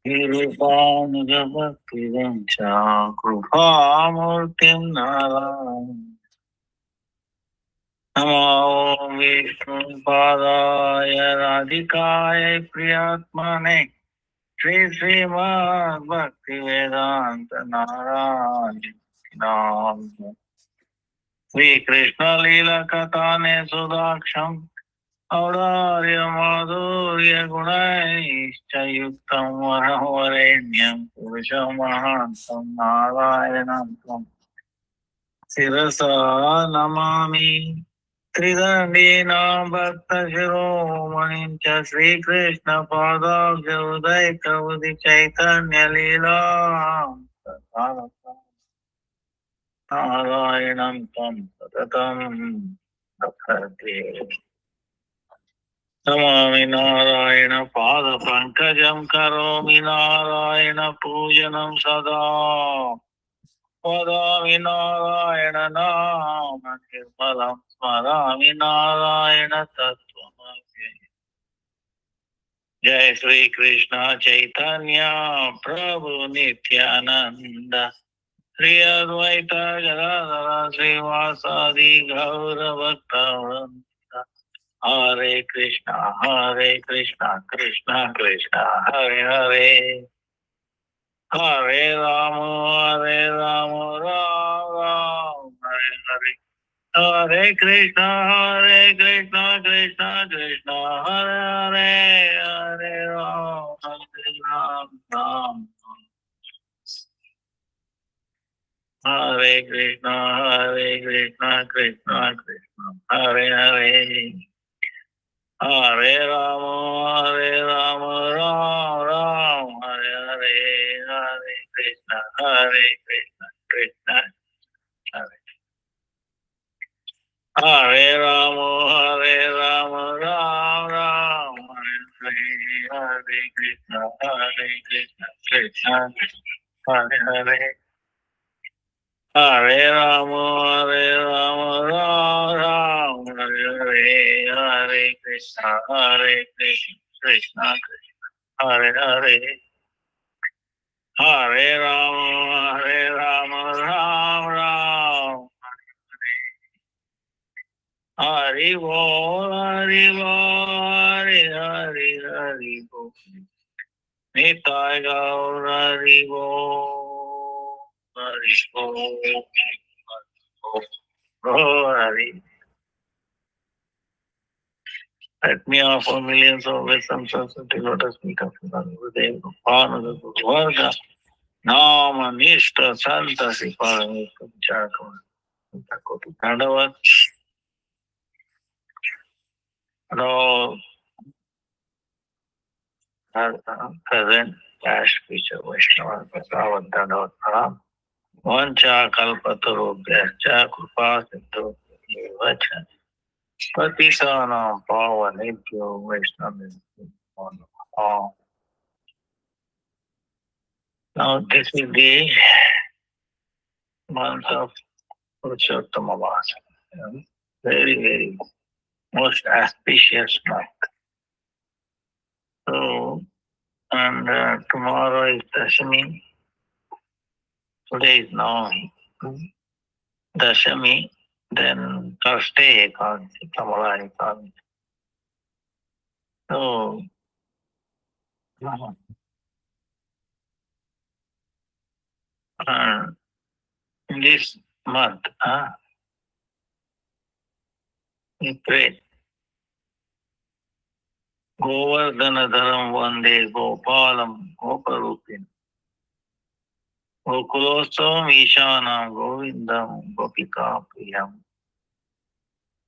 Kirupamujabhaktivancha Krupamurtim Narayana Namo Vishnu Padaya Radhikaya Priyatmane Shri Srimad Bhaktivedanta Narayana Shri Krishna Lila Katane Sudaksham Aurarya Madhurya Gunaishcha Yuktam Varavarenyam Purushamahantam Narayanam Tvam Sirasa Namami Tridandinam Bhakta Shiromanim Cha Sri Krishna Padabja Udaika Udi Chaitanya Leela Narayanam Tvam Satatam Bhakti Namami Narayana Pada Pankajam Karomi Narayana Pujanam Sada Padami Narayana Nama Kirmalam Smarami Narayana Tattvamasi Jai Sri Krishna Chaitanya Prabhu Nityananda Sri Advaita Gadadhara Srivasadi Gaura Bhaktavranda Hare Krishna, Krishna Krishna, Hare Hare, Hare Rama, Ram Ram, Hare Hare, Hare Krishna, Krishna Krishna, Hare Hare, Hare Ram, Ram. Hare Krishna, Krishna Krishna, Hare Hare. Hare Rama, Ram Ram, Hare Hare, Hare Krishna, Hare. Hare Rama, Ram Ram, Hare Hare, Hare Krishna, Hare Hare. Hare Rama, Ram Ram, Hare Hare, Hare Krishna, Krishna Hare Hare. Hare Rama, Ram Ram, Hare Bol, Hare Bol. Nitai Gaur, Hare Bol, Hare Bol, Hare. Let me offer millions of wisdom Saraswati lotus feet of Gurudev Gopal Varga Nama Nishta Santa Sipara Chakra Takoti Pandavat and all present past future Vaishnava Prasavad Dandavat Pranam Vancha Kalpataru Vyascha Krupa Sindhu Vacha Patisana Pava Nityo Vaishnava on. Now this is the month of Purushottam Amasa. Very most auspicious month. So, and tomorrow is Dashami. Today is now Dashami. Then Thursday Ekadasi, Kamala Ekadasi. So, in this month, we pray Govardhanadharam Vande Gopalam Goparupin Gokulosam Ishanam Govindam Gopika Priyam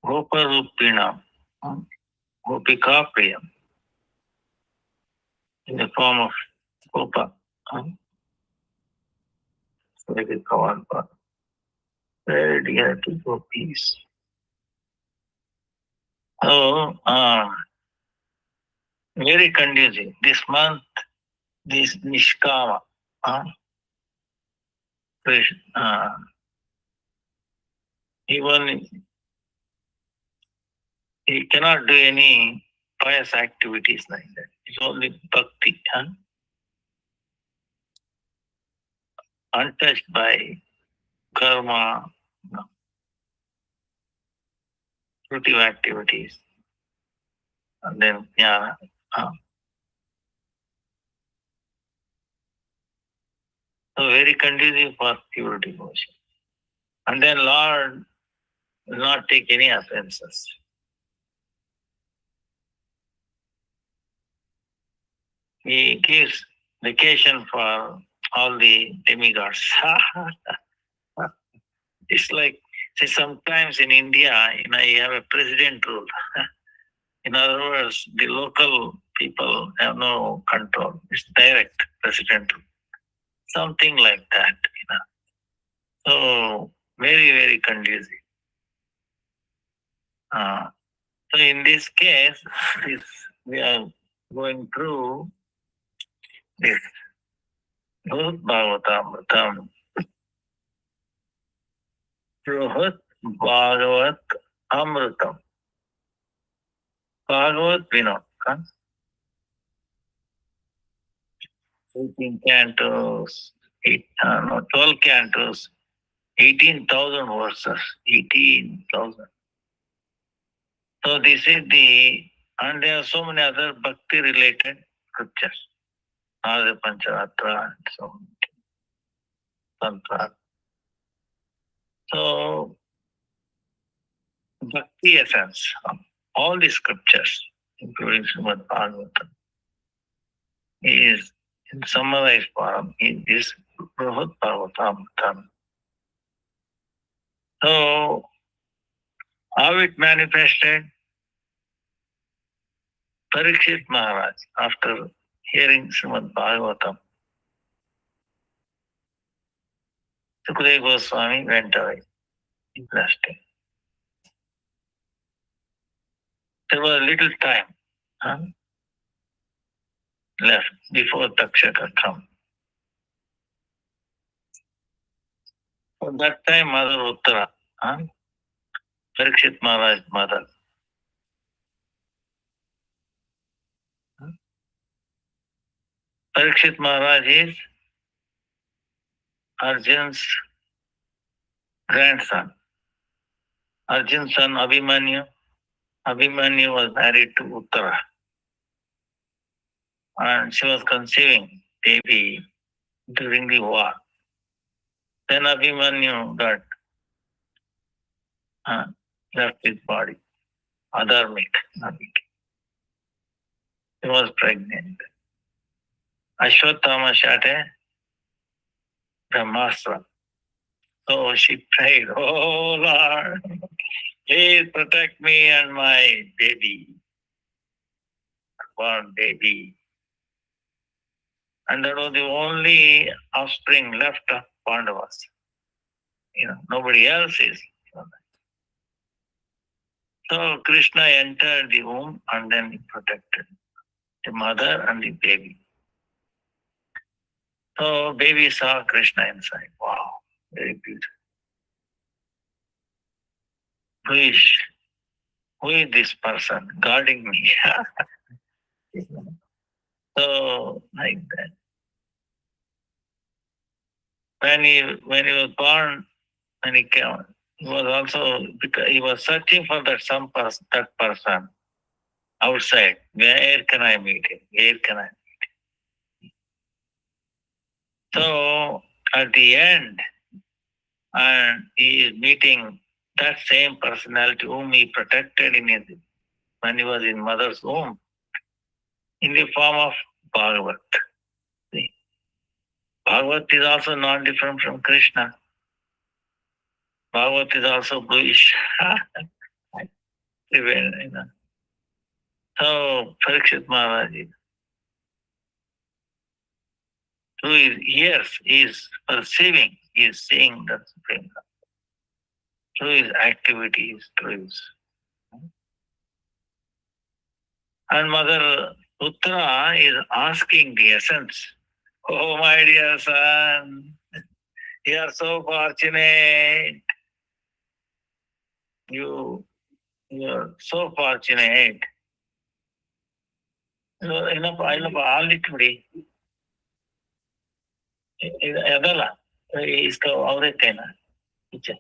Goparupinam Gopika Priyam in the form of Gopa. Very Kavalpa. Very dear to gopis. So, very conducive. This month, this Nishkama, even he cannot do any pious activities like that. It's only bhakti, untouched by karma, fruitive activities, and then jnana. So very conducive for pure devotion. And then Lord will not take any offenses. He gives vacation for all the demigods. It's like, say, sometimes in India, you have a president rule. In other words, the local people have no control. It's direct president rule. Something like that. So very, very conducive. So in this case, we are going through this Bhut Bhagavatamritam. Bhut Bhagavat Amritam. Bhagavat Vinod. 18 cantos, 12 cantos, 18,000 verses. 18,000. So this is and there are so many other bhakti related scriptures. Nada Pancharatra and so on. Tantra. So bhakti essence of all the scriptures, including Srimad Bhagavatam, is in summarized form in this Bhut Bhagavatam. So how it manifested? Parikshit Maharaj, after hearing Srimad Bhagavatam, Sukadeva Goswami went away. He blessed him. There was little time left before Takshaka come. For that time, Mother Uttara, Parikshit Maharaj's mother, Parikshit Maharaj is Arjun's grandson. Arjun's son Abhimanyu. Abhimanyu was married to Uttara. And she was conceiving baby during the war. Then Abhimanyu got left his body. Adharmic. She was pregnant. Ashwatthama shot a Brahmastra. So she prayed, "Oh Lord, please protect me and my baby, born baby." And that was the only offspring left of Pandavas. Nobody else is. So Krishna entered the womb and then he protected the mother and the baby. So baby saw Krishna inside. Wow, very beautiful. Who is this person guarding me? So like that. When he was born, when he came, he was also, because he was searching for that person outside. Where can I meet him? Where can I? So at the end, and he is meeting that same personality whom he protected when he was in mother's womb, in the form of Bhagavat. See? Bhagavat is also not different from Krishna. Bhagavat is also bluish. So Parikshit Maharaj, through his ears, he is perceiving, he is seeing the Supreme Lord. Through his activities, through his. And Mother Uttara is asking the essence. Oh, my dear son, you are so fortunate. You are so fortunate. ಇಲ್ಲಪ್ಪ ಹಾಲಿಟ್ಟು ಬಿಡಿ ಅದಲ್ಲ इसका ಅವರೆಕಾಯಿನ ಈಚೆ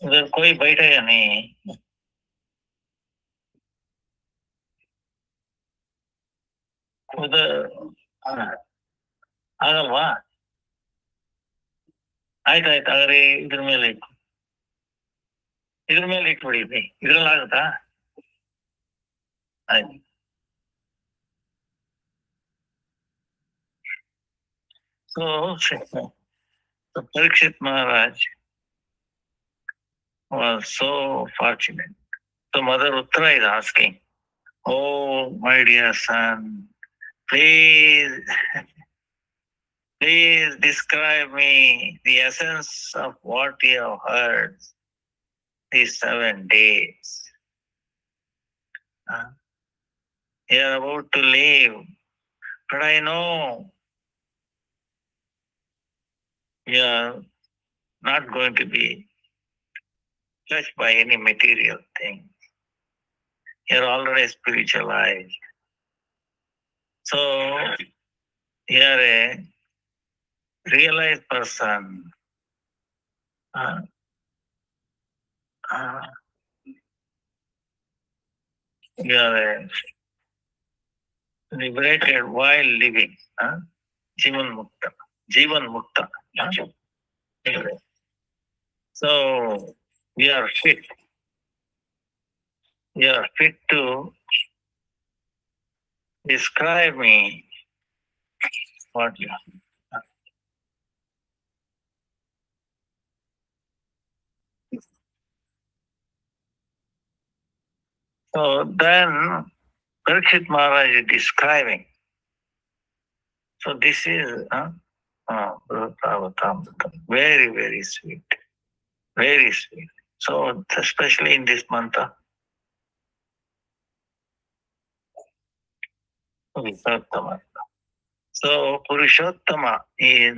उधर कोई बैठेगा नहीं उधर ಆಗಲ್ವಾ ಆಯ್ತಾಯ್ತು ಹಾಗಾದ್ರೆ ಇದ್ರ ಮೇಲೆ ಇಟ್ಬಿಡಿ ಇದ್ರಲ್ಲಿ ಆಗುತ್ತಾ ಆಯ್ತು so Parikshit Maharaj was so fortunate. So Mother Uttara is asking, oh my dear son, please describe me the essence of what you have heard these 7 days. You are about to leave, but I know you are not going to be touched by any material thing. You are already spiritualized. So you are a realized person. You are a liberated while living. Jivan Mukta. So we are fit. You are fit to describe me what you are. So then Parikshit Maharaj is describing. So this is very, very sweet. Very sweet. So especially in this mantra, Purushottama. So Purushottama is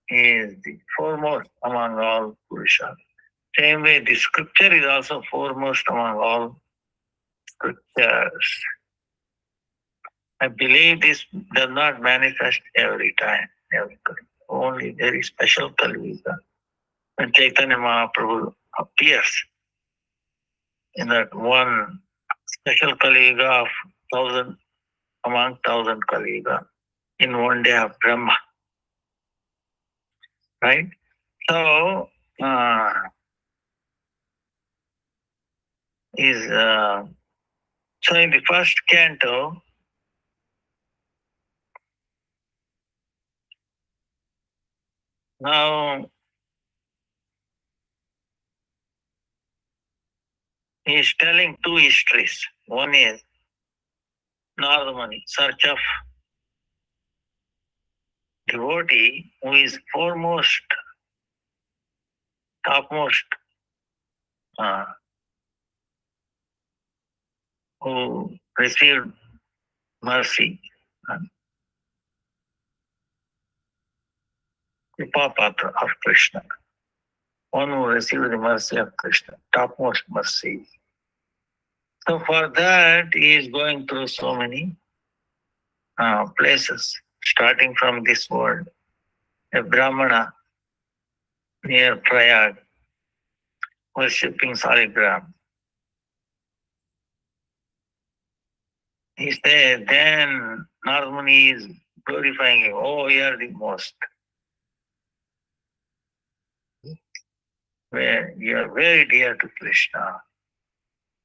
the foremost among all Purushas. Same way, the scripture is also foremost among all scriptures. I believe this does not manifest every time, only very special Kali-yuga. When Chaitanya Mahaprabhu appears in that one special Kali-yuga of 1,000 among 1,000 Kali-yuga in one day of Brahma. Right? So, so in the first canto, now he is telling 2 histories. One is Nardamani, search of devotee who is foremost, topmost, who received mercy. Kripapatra of Krishna. One who received the mercy of Krishna, topmost mercy. So for that, he is going through so many places, starting from this world. A Brahmana near Prayag, worshipping Saligram. He said, then Nardamani is glorifying him. Oh, you are the most. Where you are very dear to Krishna.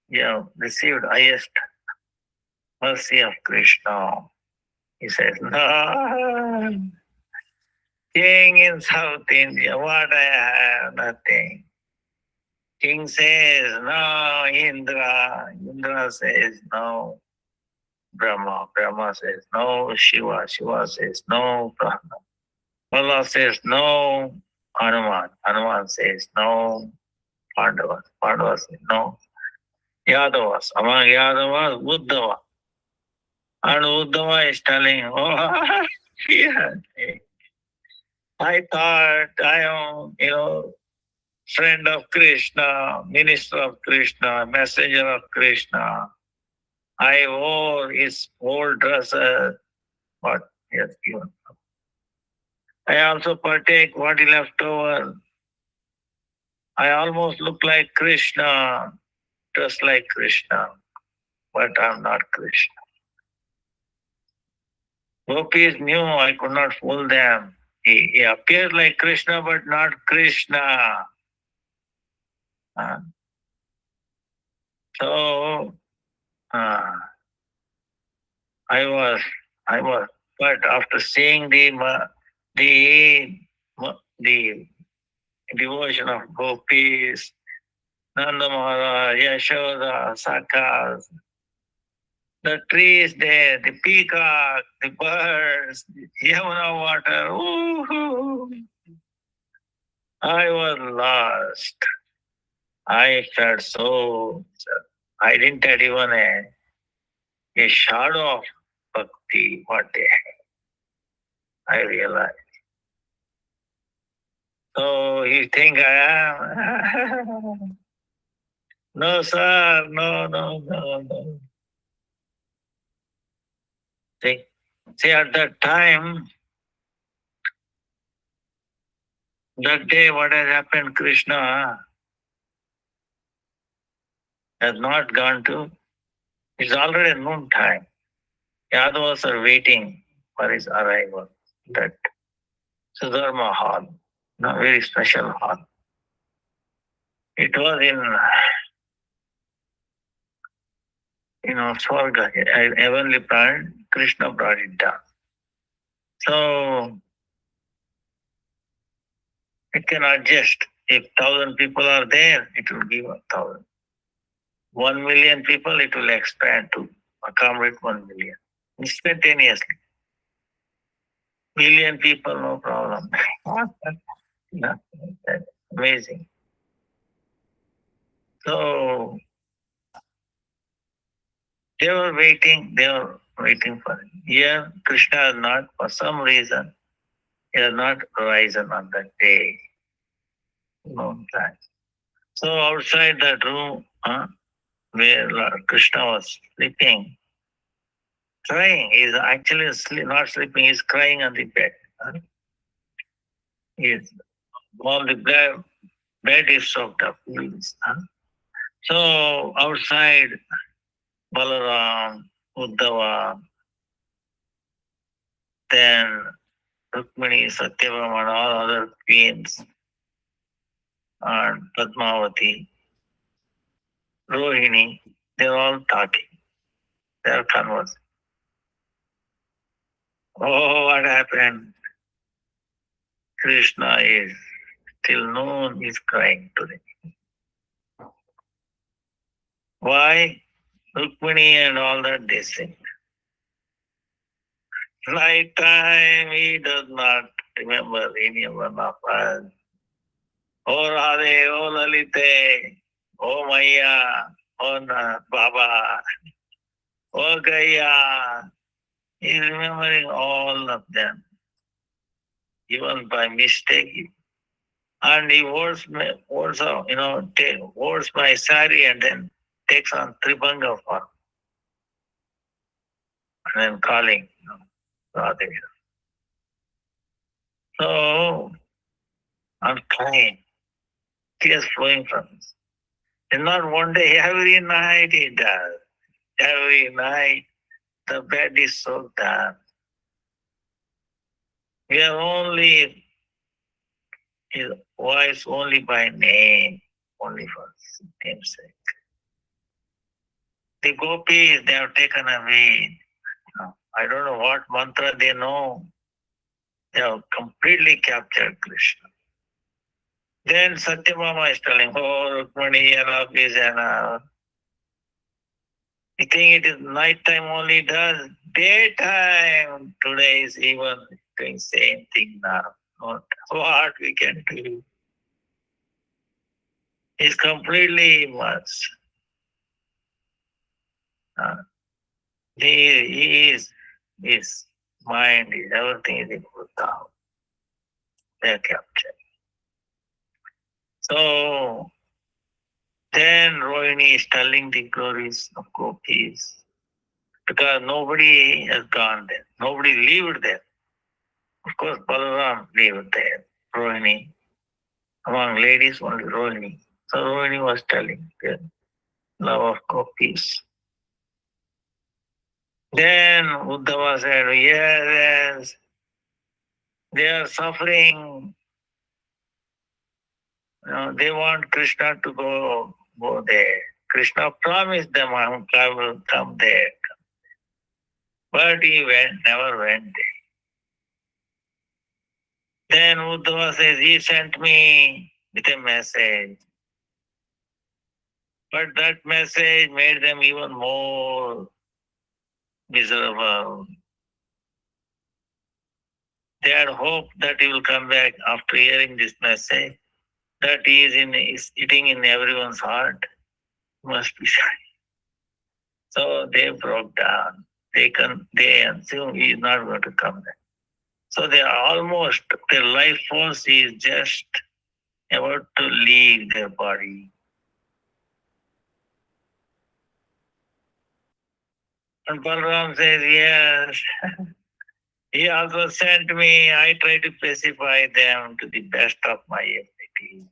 You have received highest mercy of Krishna. He says, no, king in South India, what I have, nothing. King says, no, Indra. Indra says, no, Brahma. Brahma says, no, Shiva. Shiva says, no, Brahma. Allah says, no, Hanuman. Hanuman says, no, Pandavas. Pandavas says, no, Yadavas. Among Yadavas, Uddhava. And Uddhava is telling, oh, yeah. I thought I am, friend of Krishna, minister of Krishna, messenger of Krishna. I wore his old dresses, what he has given. I also partake what he left over. I almost look like Krishna, just like Krishna, but I'm not Krishna. Gopis knew I could not fool them. He appeared like Krishna, but not Krishna. Uh, so uh, I was, but after seeing the the devotion of gopis, Nanda Maharaj, Yashoda, Sakas, the trees there, the peacock, the birds, the Yamuna water. Ooh, I was lost. I felt so. I didn't have even a shadow of bhakti what they had. I realized. So you think I am? No, sir. No, no, no, no. See, at that time, that day, what has happened, Krishna has not gone to. It's already noon time. Yadavas are waiting for his arrival. That Sudharma hall, no, very special hall. It was in, Swarga, a heavenly planet. Krishna brought it down. So it can adjust. If 1,000 people are there, it will give 1,000. 1,000,000 people, it will expand to accommodate 1,000,000 instantaneously. 1,000,000 people, no problem. Yeah, that's amazing. So they were waiting for it. Here, Krishna has not, for some reason, he has not risen on that day. No time. So outside that room, where Lord Krishna was sleeping, crying, he is actually not sleeping, he is crying on the bed. All the bed is soaked up. So outside, Balaram, Uddhava, then Rukmini, Satyabhama, and all other queens, and Padmavati, Rohini, they're all talking. They're conversing. Oh, what happened? Krishna is till noon is crying today. Why? Rukmini and all that they sing. Night time he does not remember any one of us. Oh Radhe, oh Lalite, oh Maya, oh Baba, oh Gaya. He is remembering all of them, even by mistake. And he wears my sari and then takes on Tribhanga form and then calling, Radhe. So I'm crying, tears flowing from us. And not one day, every night he does. Every night the bed is so dark. We are only his voice only by name, only for name's sake. The gopis, they have taken away. I don't know what mantra they know. They have completely captured Krishna. Then Satyabhama is telling, oh, Rukmani, enough is enough. You think it is night time only does? Daytime today is even doing same thing now. What we can do? He's completely immersed. He is, his mind, everything is in Buddha. They are captured. So then Rohini is telling the glories of gopis because nobody has gone there. Nobody lived there. Of course, Balaram lived there. Rohini. Among ladies, only Rohini. So Rohini was telling the love of gopis. Then Uddhava said, yes, they are suffering. They want Krishna to go there. Krishna promised them, I will come there. But he never went there. Then Uddhava says, he sent me with a message. But that message made them even more miserable. They had hoped that he will come back after hearing this message, that he is eating in everyone's heart. Must be shy. So they broke down. They assume he is not going to come back. So they are almost, their life force is just about to leave their body. And Balaram says, yes, he also sent me. I try to pacify them to the best of my ability.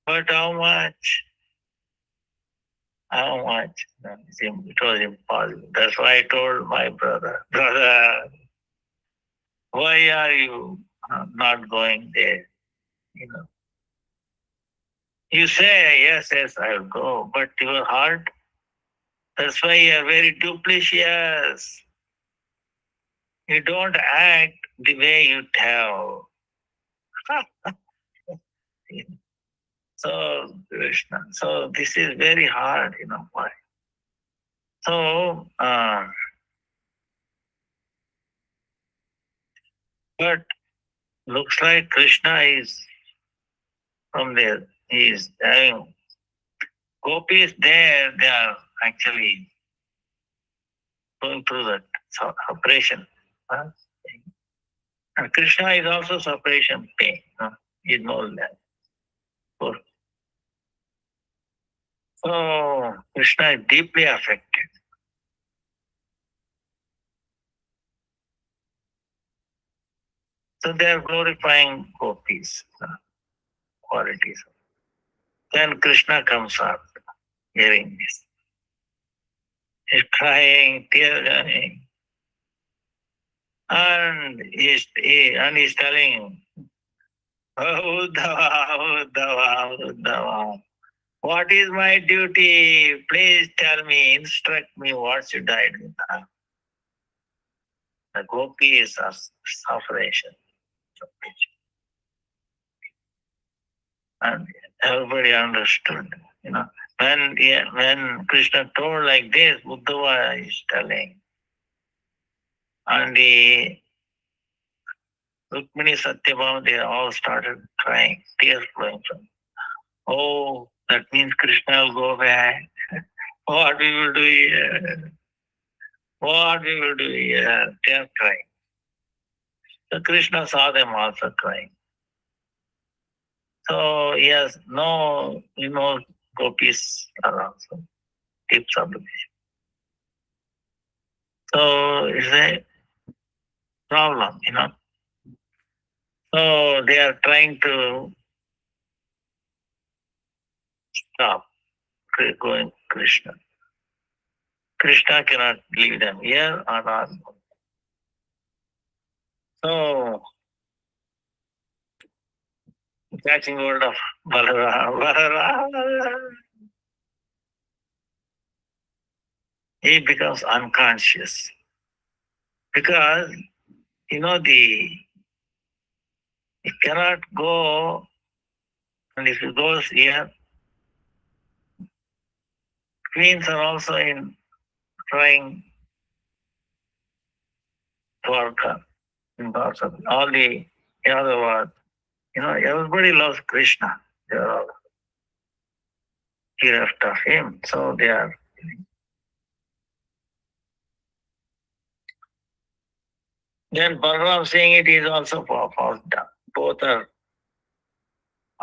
But how much? How much? No, it was impossible. That's why I told my brother, why are you not going there? You say, yes, I'll go, but your heart, that's why you are very duplicitous. You don't act the way you tell. So, Krishna, so this is very hard, why? So, but looks like Krishna is from there. He is having gopis there, they are actually going through that separation. And Krishna is also separation pain. He knows that. So Krishna is deeply affected. So they are glorifying gopis, qualities. Then Krishna comes up, hearing this. He's crying, tears running. And he's telling, oh, Uddhava, Uddhava, Uddhava. What is my duty? Please tell me, instruct me, what should I do now? The gopi is separation. And everybody understood. When Krishna told like this, Uddhava is telling, and the Rukmini Satyabhama, they all started crying, tears flowing from them. Oh, that means Krishna will go back. What we will do here? What we will do here? They are crying. So Krishna saw them also crying. So he has no, gopis are also deep sublimation. So it's a problem, So they are trying to stop going Krishna. Krishna cannot leave them here or not. So catching hold of Balaram, he becomes unconscious because he cannot go, and if he goes here, queens are also in trying Dwarka in Dwarka. All the, in other words, everybody loves Krishna. They are all bereft of him, so they are. Then Balaram saying it is also false down. Both are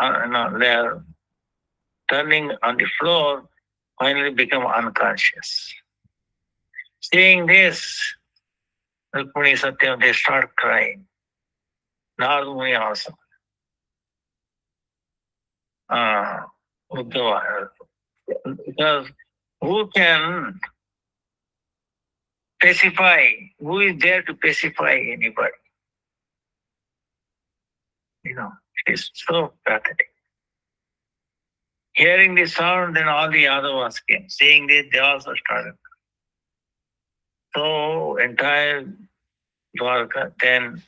they are turning on the floor, finally become unconscious. Seeing this, Rukmini Satyam, they start crying. Narad Muni also. Uddhava. Because who can pacify? Who is there to pacify anybody? It is so pathetic. Hearing the sound, then all the Yadavas came. Seeing this, they also started. So entire Dwarka, then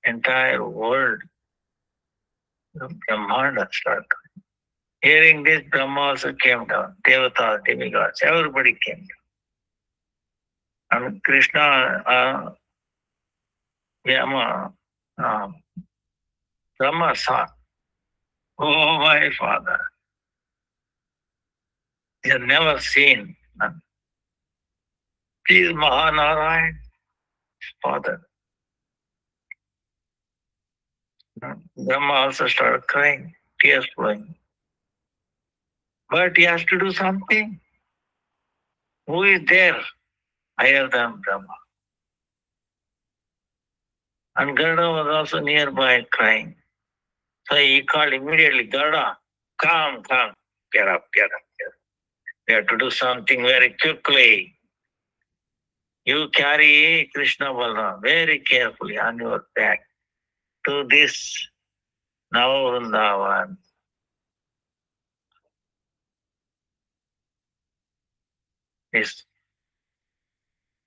entire world, Brahmanda started. Hearing this, Brahma also came down. Devatas, demigods, everybody came down. And Krishna, Yama, Brahma saw, oh my father, he had never seen. He is Mahanarayan, father. Brahma also started crying, tears flowing. But he has to do something. Who is there higher than Brahma? And Garuda was also nearby crying. So he called immediately, Garuda, come, get up. We have to do something very quickly. You carry Krishna Balaram very carefully on your back to this Navavrindavan. This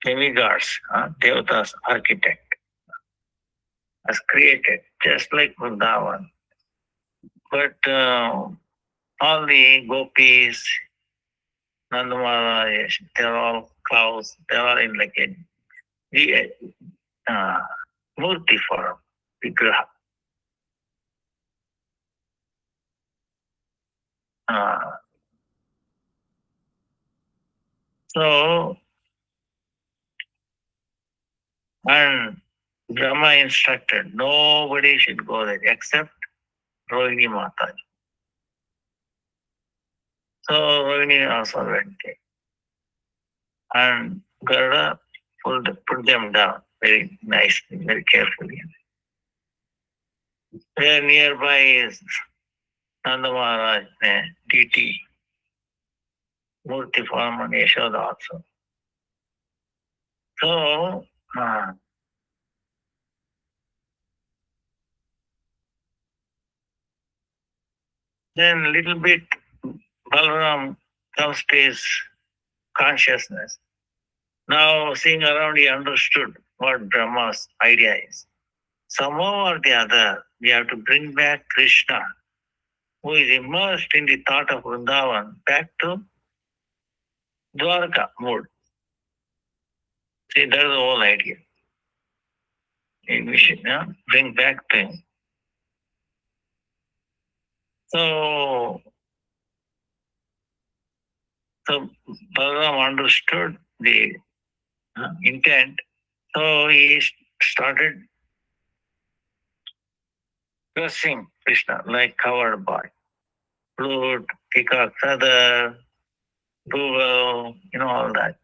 demigods, Devatas architect, has created just like Vrindavan. But all the gopis, Nanda Maharaj, they're all cows, they're all in like a murti form, vigraha. So, and Brahma instructed nobody should go there except Rohini Mataji. So Rohini also went there. And Garuda put them down very nicely, very carefully. There nearby is Nanda Maharaj, DT, Murti form and Yashoda also. So, then little bit Balaram comes to his consciousness. Now, seeing around, he understood what Brahma's idea is. Somehow or the other, we have to bring back Krishna, who is immersed in the thought of Vrindavan, back to Dwarka mood. See, that's the whole idea. We should bring back to him. So Balaram understood the intent. So he started dressing Krishna like covered boy. Flute, peacock feather, Google, all that.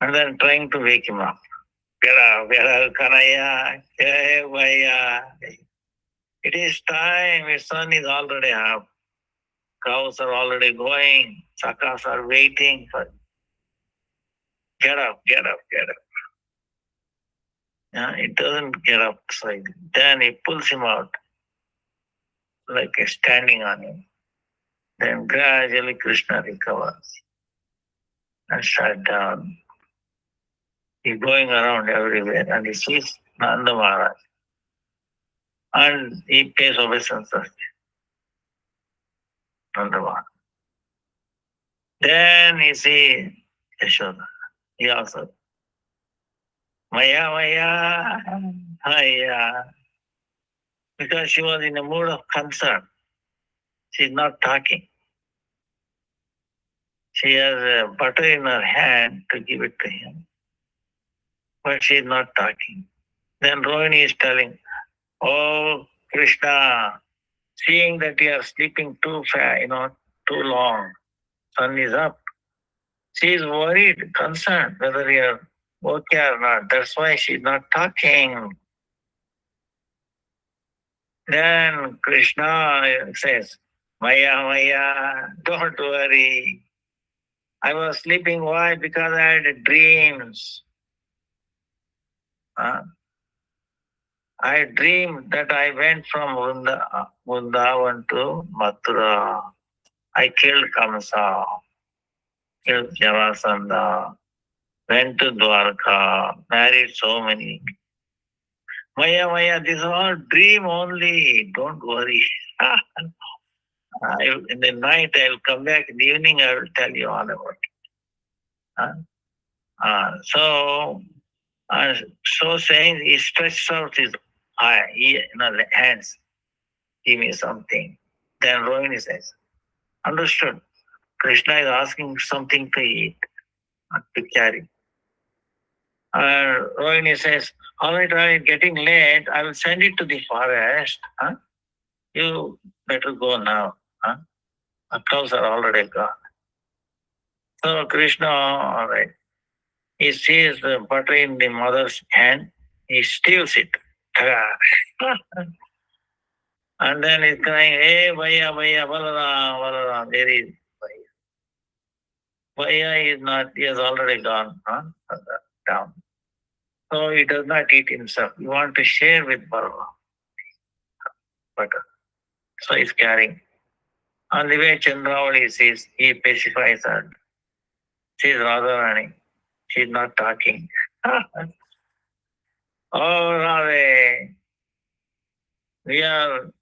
And then trying to wake him up. Get up, Kanaya, it is time, his sun is already up. Cows are already going, sakas are waiting for get up. It doesn't get up. So then he pulls him out, like standing on him. Then gradually Krishna recovers and sat down. He's going around everywhere and he sees Nanda Maharaj. And he pays obeisance to Nanda Maharaj. Then he sees Yashoda. He also, Maya, because she was in a mood of concern. She's not talking. She has a butter in her hand to give it to him. But she's not talking. Then Rohini is telling, Oh, Krishna, seeing that you are sleeping too long, sun is up. She is worried, concerned whether you are okay or not. That's why she is not talking. Then Krishna says, Maya, Maya, don't worry. I was sleeping. Why? Because I had dreams. Huh? I dreamed that I went from Vrindavan to Mathura. I killed Kamsa, killed Javasanda, went to Dwarka, married so many. Maya, Maya, this is all dream only. Don't worry. In the night, I'll come back. In the evening, I will tell you all about it. Huh? So saying, he stretched out his hands, give me something. Then Rohini says, understood. Krishna is asking something to eat, not to carry. Rohini says, all right, getting late. I will send it to the forest. Huh? You better go now. Huh? The cows are already gone. So Krishna, all right. He sees the butter in the mother's hand. He steals it. And then he's crying, hey, Bhaiya, Bhaiya, Balaram, Balaram. There is Bhaiya. Bhaiya is not, he has already gone down. So he does not eat himself. He wants to share with Balaram butter. So he's carrying. On the way, Chandravali sees, he pacifies her. She's Radharani. She's not talking. Oh, Radhe, we are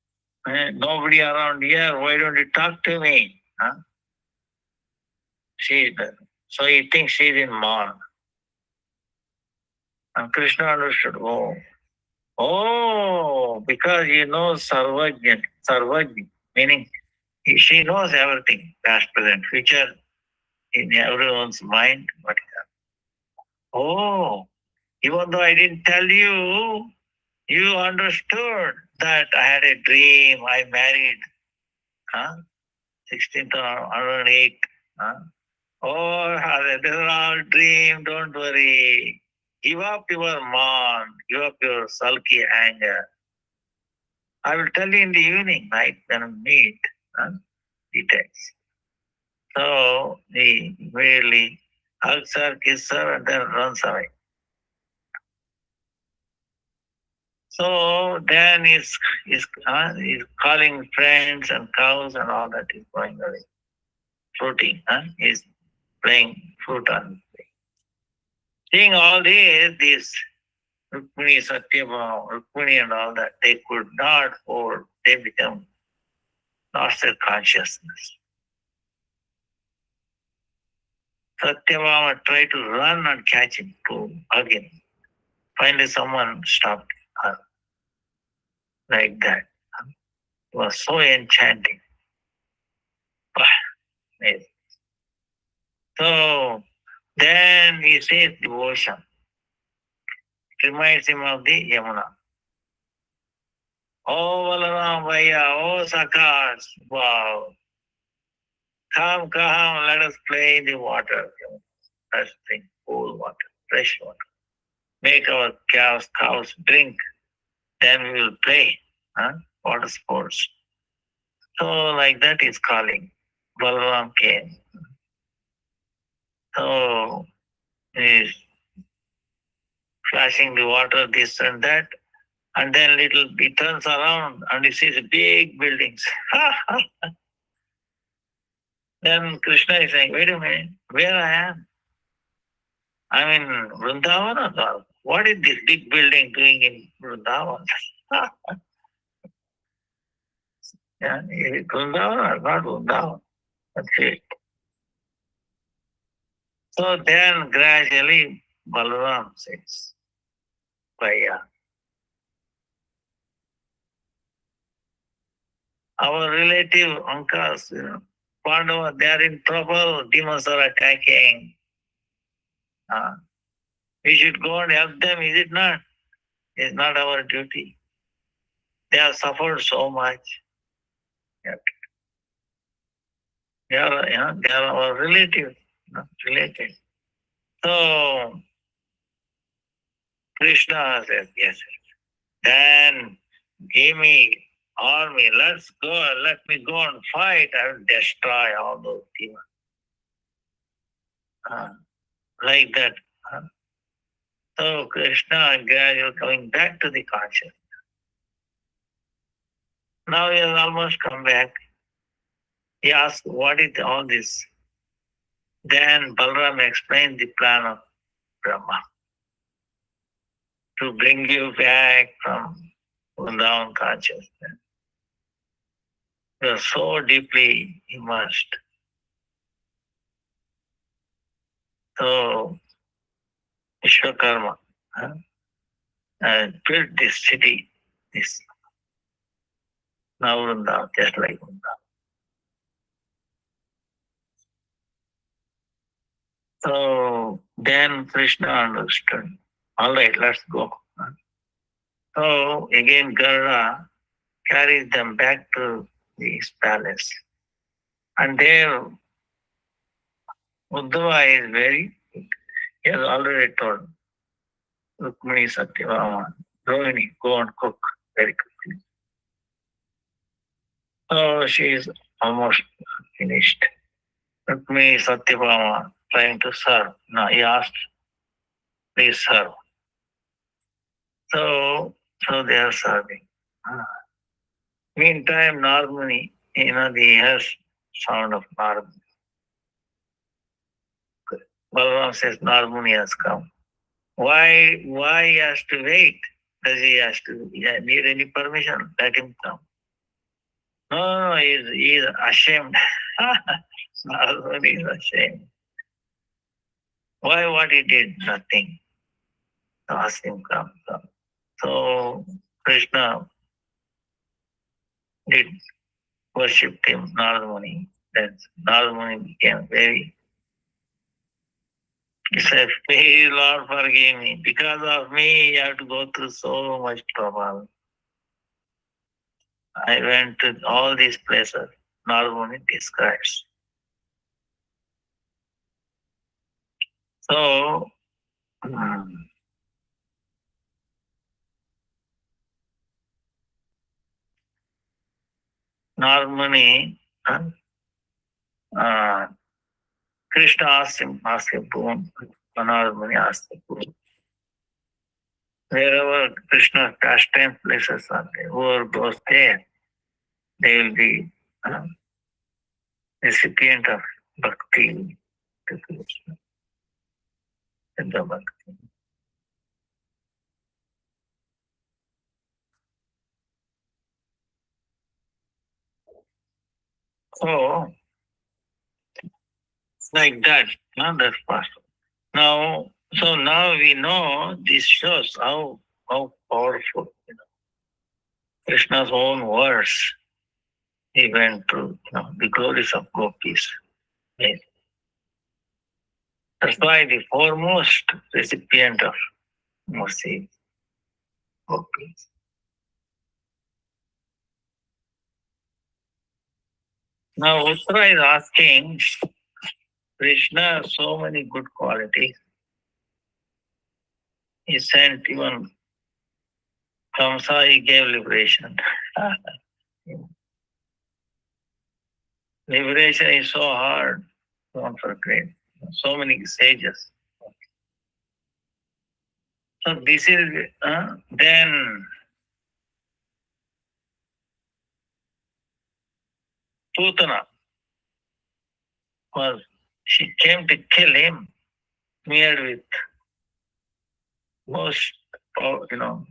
nobody around here. Why don't you talk to me? Huh? So he thinks she's in mourn. And Krishna understood, because he knows Sarvajna, meaning she knows everything, past, present, future, in everyone's mind. But even though I didn't tell you, you understood that I had a dream, I married, 16th or 108. This is all dream, don't worry. Give up your mourn, give up your sulky anger. I will tell you in the evening, night, when we meet, details. So he immediately hugs her, kisses her, and then runs away. So then he's calling friends and cows and all that is going away. Fruiting, he's playing fruit on the tree. Seeing all this Rukmini, Satyabhama, Rukmini and all that, they could not hold. They become lost their consciousness. Satyabhama tried to run and catch him, to hug him. Finally, someone stopped her like that. It was so enchanting. So then he says devotion. It reminds him of the Yamuna. Oh, Balaram Bhaiya, oh, Sakas, wow. Come, let us play in the water. Let's drink cool water, fresh water. Make our cows drink. Then we will play water sports. So like that is calling. Balaram came. So he's flashing the water, this and that. And then he turns around and he sees big buildings. Then Krishna is saying, wait a minute, where I am? I'm in Vrindavan or Dwarka? What is this big building doing in Vrindavan? Yeah, is it Vrindavan or not Vrindavan? That's it. So then gradually Balaram says, Bhaiya, our relative uncles, Pandava, they are in trouble, demons are attacking. We should go and help them, is it not? It's not our duty. They have suffered so much. They are, they are our relatives, related. So Krishna says, yes. Then give me army, let's go, let me go and fight. I will destroy all those demons. Like that. So Krishna gradually coming back to the consciousness. Now he has almost come back. He asked, what is all this? Then Balaram explained the plan of Brahma to bring you back from Vrindavan consciousness. You are so deeply immersed. So Vishwakarma built this city, this now Vrindavan, just like Vrindavan. So then Krishna understood. All right, let's go. So again Garuda carries them back to his palace. And there Uddhava is very, he has already told Rukmini Satyabhama, Rohini, go and cook very quickly. So she is almost finished. Rukmini Satyabhama trying to serve. Now he asked, please serve. So they are serving. Meantime, Narmani, the has sound of Narmani. Balaram says Narmani has come. Why he has to wait? Does he has to need any permission? Let him come. No, he is ashamed. Narmani is ashamed. Why what he did? Nothing. Ask him come. So Krishna did worship him, Narmani. Then Narmani became very, he said, please Lord forgive me. Because of me you have to go through so much trouble. I went to all these places. Narmani describes. So Narmani, Krishna asked him boon. Narmani asked him boon. Wherever Krishna pastime places are there, whoever goes there, they will be recipient of bhakti to Krishna. Siddha bhakti. So, like that, that's possible. Now we know this shows how powerful, Krishna's own words. He went through, the glories of gopis. Yes. That's why the foremost recipient of mercy, gopis. Now Uttara is asking, Krishna has so many good qualities. He sent even Kamsa, he gave liberation. Liberation is so hard, don't forget. So many sages. So this is, then Putana she came to kill him, smeared with most, poison.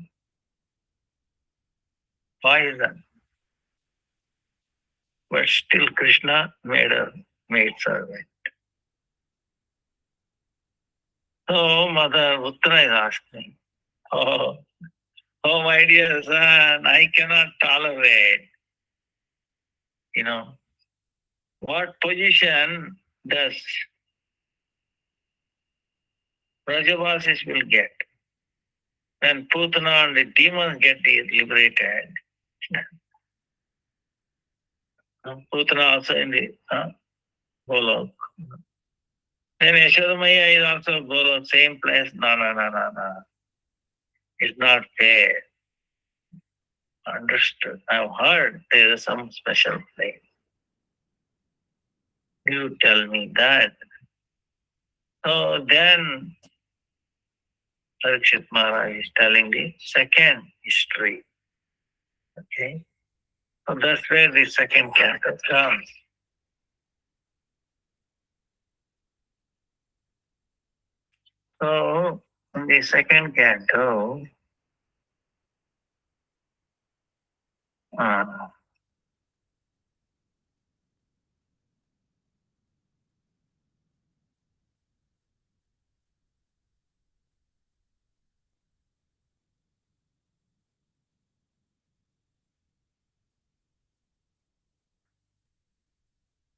But still Krishna made her maid servant. So Mother Uttara is asking, oh my dear son, I cannot tolerate, what position does Brajavasis will get when Putana and the demons get liberated? Putana also in the Golok. Then Yashodamaya is also Golok, same place. No. It's not fair. Understood. I've heard there is some special place. You tell me that. So then Parikshit Maharaj is telling the second history. Okay. So that's where the second canto comes. So in the second canto, uh,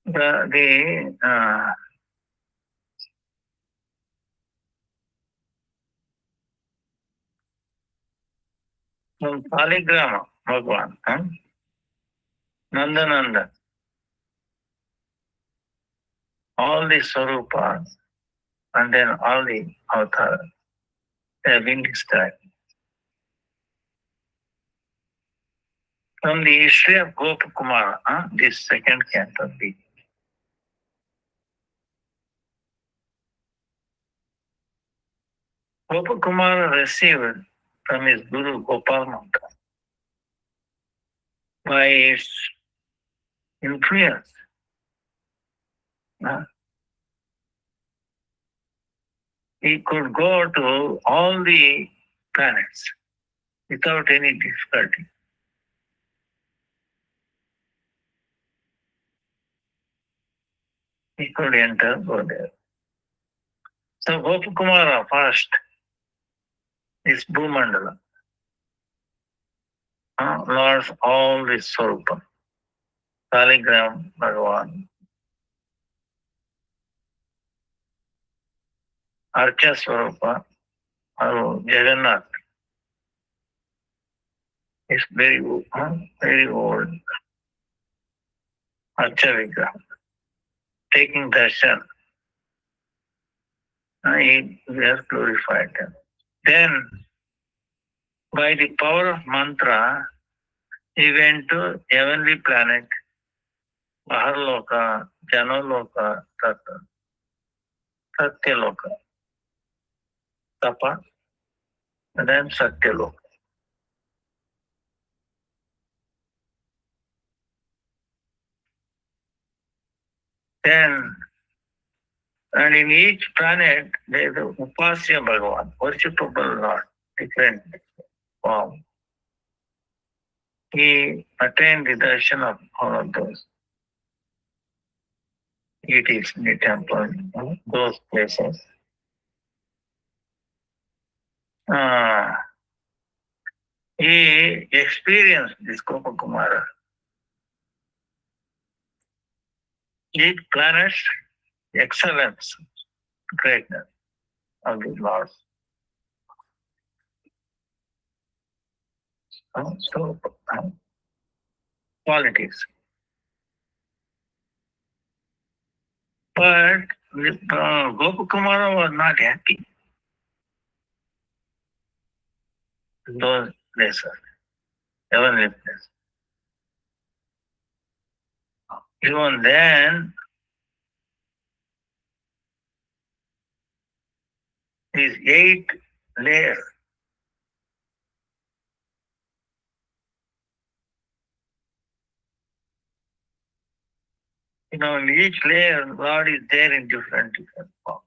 the Paligrama Bhagwan, Nanda, all the Swarupas and then all the avatars, they have been described. From the history of Gopakumara, this second canto, Gopakumara received from his Guru Gopal Mantra by its influence. He could go to all the planets without any difficulty. He could go there. So Gopakumara first is Bhumandala, Lord's all the Swarupa, Saligram Bhagavan, Archa Swarupa, or Jagannath is very old, Archa Vigraha, taking darshan. He has glorified them. Then, by the power of mantra, he went to heavenly planet, Maharloka, Janaloka, Satyaloka, Tapa, and then Satyaloka. Then, and in each planet, there is a Upasya Bhagavan, worshipable Lord, different form. He attained the darshan of all of those deities in the temple, those places. He experienced this Gopakumara. Each planet's excellence, greatness of the Lord. So, qualities. But Gopakumara was not happy in those places, heavenly places. Even then, these 8 layers, in each layer, God is there in different forms.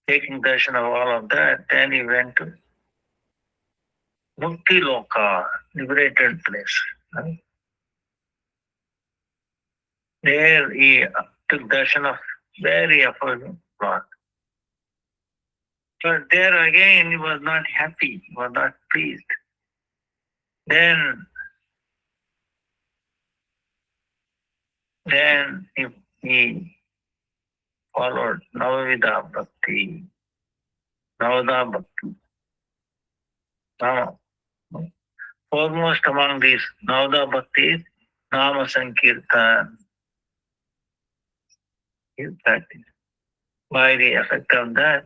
Taking darshan of all of that, then he went to Mukti Loka, liberated place. There he took darshan of very affordable Lord. But there again, he was not happy, he was not pleased. Then he followed Navavida Bhakti, Navada Bhakti. foremost among these Navada Bhakti is Nama Sankirtan. His practice. By the effect of that,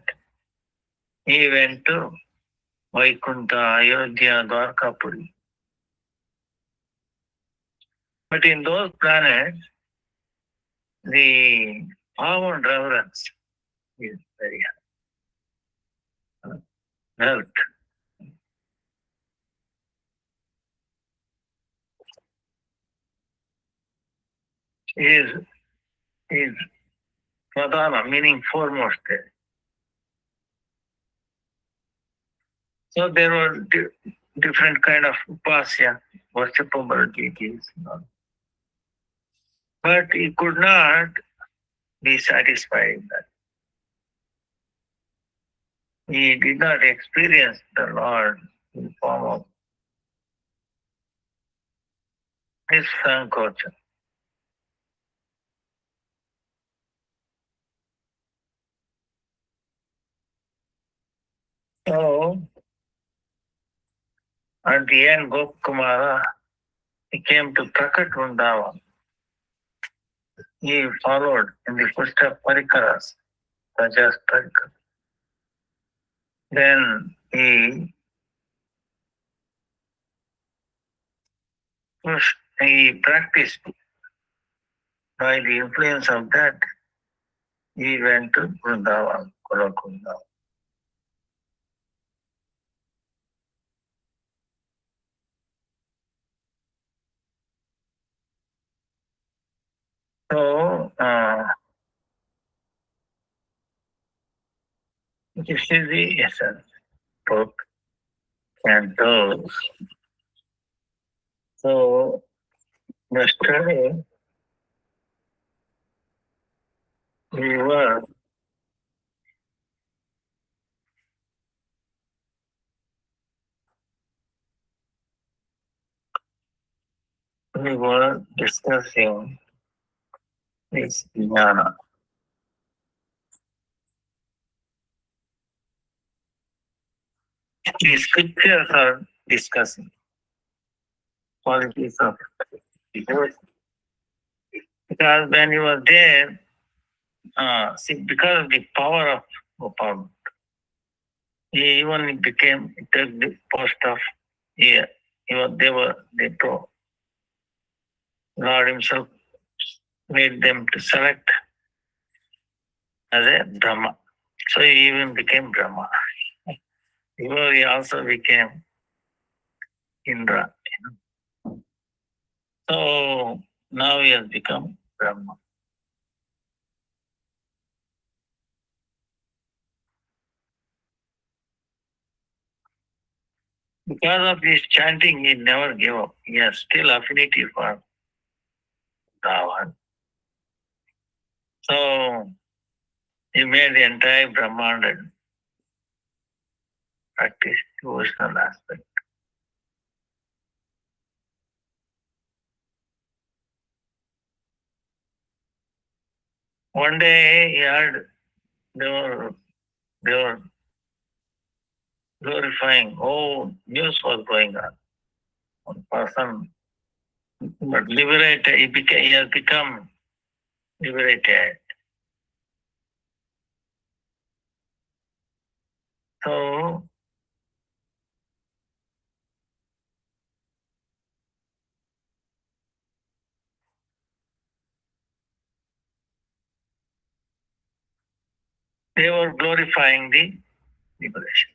he went to Vaikunta, Ayodhya, Dwarkapuri. But in those planets, the power and reverence is very high. Health. Is Pradhana, meaning foremost there. So there were different kind of upasya, worshipable deities. But he could not be satisfied with that. He did not experience the Lord in the form of his sankocha. So at the end, Gopakumara, he came to Prakat Vrindavan. He followed in the footsteps of Parikaras, Rajas Parikar. Then he practiced by the influence of that. He went to Vrindavan, Golokunda. So this is the essence book cantos. So yesterday we were discussing this jnana. The scriptures are discussing qualities of devotion. Because when you were there, because of the power of Gopal, he even became, he took the post of, they told, Lord himself made them to select as a Brahma. So he even became Brahma. He also became Indra. So now he has become Brahma. Because of this chanting, he never gave up. He has still affinity for Ravan. So he made the entire Brahmanda practice devotional aspect. One day he heard they were glorifying. Oh, news was going on. One person, but liberated. He has become liberated. So they were glorifying the liberation.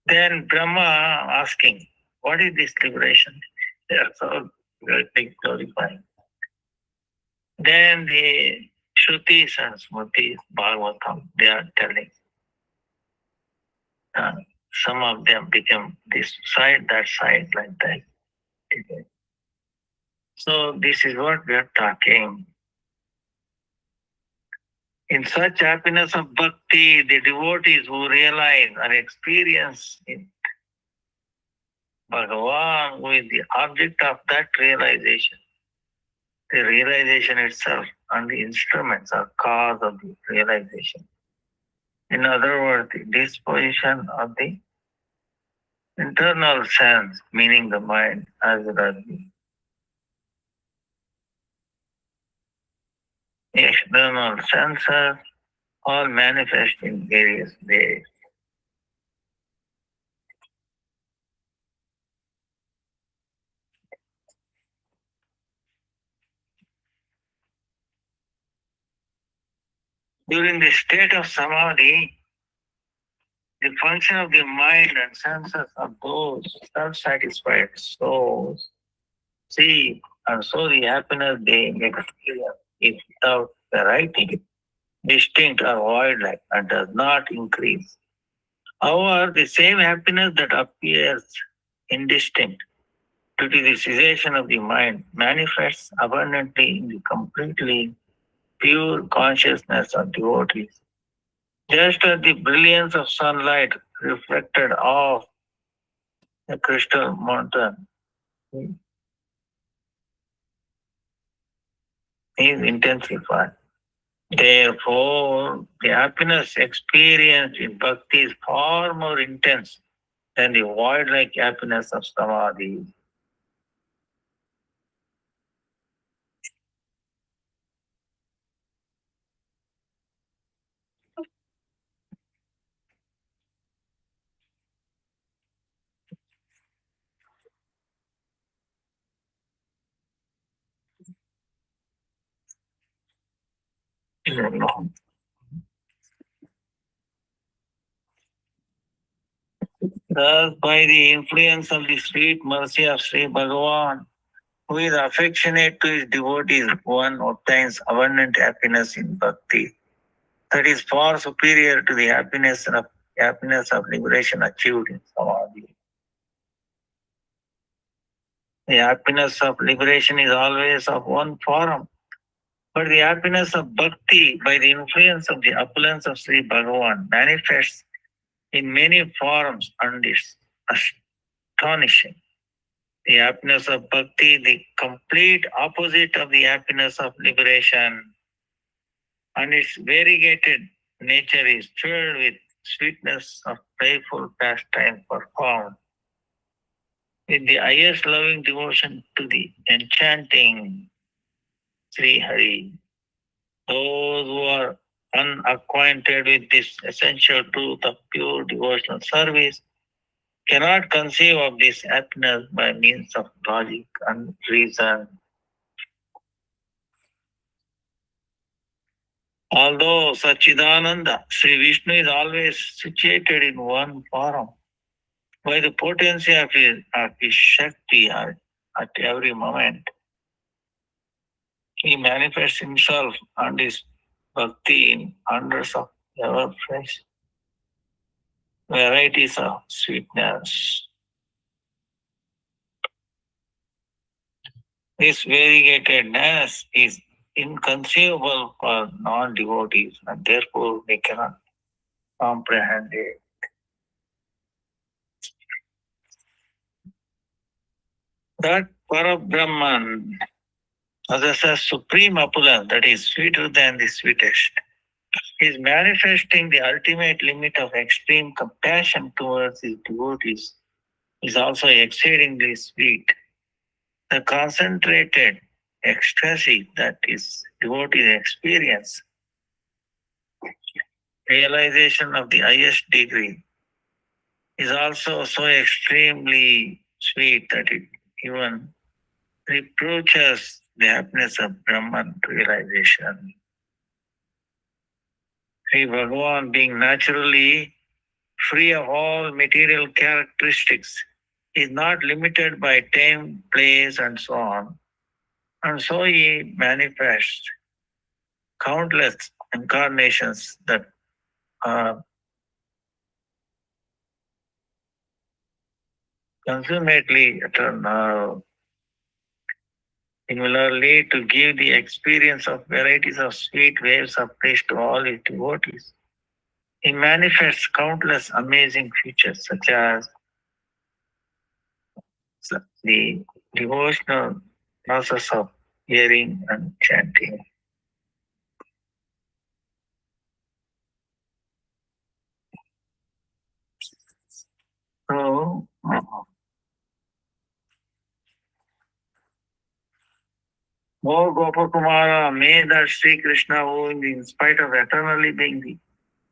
Then Brahma asking, what is this liberation? They are so glorifying. Then the Shrutis and Smritis, Bhagavatam, they are telling. Some of them become this side, that side, like that. So this is what we are talking. In such happiness of bhakti, the devotees who realize or experience in Bhagavan, who is the object of that realization, the realization itself and the instruments are cause of the realization. In other words, the disposition of the internal sense, meaning the mind, as well as the external senses, all manifest in various ways. During the state of samadhi, the function of the mind and senses of those self-satisfied souls see and so the happiness they experience is without variety, distinct or void-like, and does not increase. However, the same happiness that appears indistinct due to the cessation of the mind manifests abundantly in the completely pure consciousness of devotees. Just as the brilliance of sunlight reflected off a crystal mountain is intensified. Therefore, the happiness experienced in bhakti is far more intense than the void-like happiness of samadhi. Thus, by the influence of the sweet mercy of Sri Bhagavan, who is affectionate to his devotees, one obtains abundant happiness in bhakti that is far superior to the happiness of liberation achieved in samadhi. The happiness of liberation is always of one form, but the happiness of bhakti, by the influence of the opulence of Sri Bhagavan, manifests in many forms and is astonishing. The happiness of bhakti, the complete opposite of the happiness of liberation, and its variegated nature is filled with sweetness of playful pastime performed with the highest loving devotion to the enchanting Sri Hari. Those who are unacquainted with this essential truth of pure devotional service cannot conceive of this happiness by means of logic and reason. Although Sachidananda, Sri Vishnu is always situated in one form, by the potency of his Shakti at every moment, he manifests himself and his bhakti in hundreds of ever fresh varieties of sweetness. This variegatedness is inconceivable for non-devotees and therefore they cannot comprehend it. That Parabrahman possesses supreme opulence that is sweeter than the sweetest. He is manifesting the ultimate limit of extreme compassion towards his devotees. Is also exceedingly sweet. The concentrated ecstasy that is devotees experience, realization of the highest degree, is also so extremely sweet that it even reproaches the happiness of Brahman realization. Sri Bhagavan, being naturally free of all material characteristics, is not limited by time, place, and so on. And so he manifests countless incarnations that are consummately eternal. Similarly, to give the experience of varieties of sweet waves of bliss to all his devotees, he manifests countless amazing features such as the devotional process of hearing and chanting. So, O Gopakumara, may that Sri Krishna, who in spite of eternally being the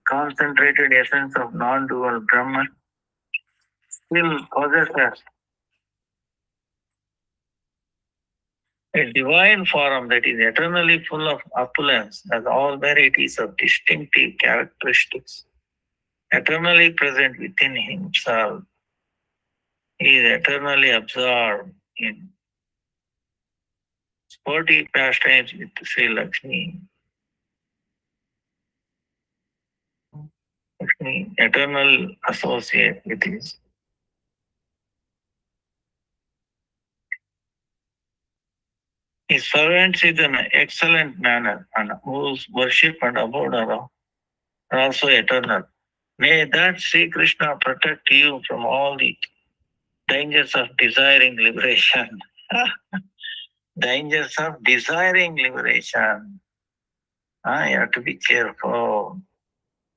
concentrated essence of non-dual Brahman, still possesses a divine form that is eternally full of opulence, has all varieties of distinctive characteristics, eternally present within himself. He is eternally absorbed in sporty pastimes with Sri Lakshmi. Lakshmi, eternal associate with his servants in an excellent manner, and whose worship and abode are also eternal. May that Sri Krishna protect you from all the dangers of desiring liberation. Dangers of desiring liberation. You have to be careful.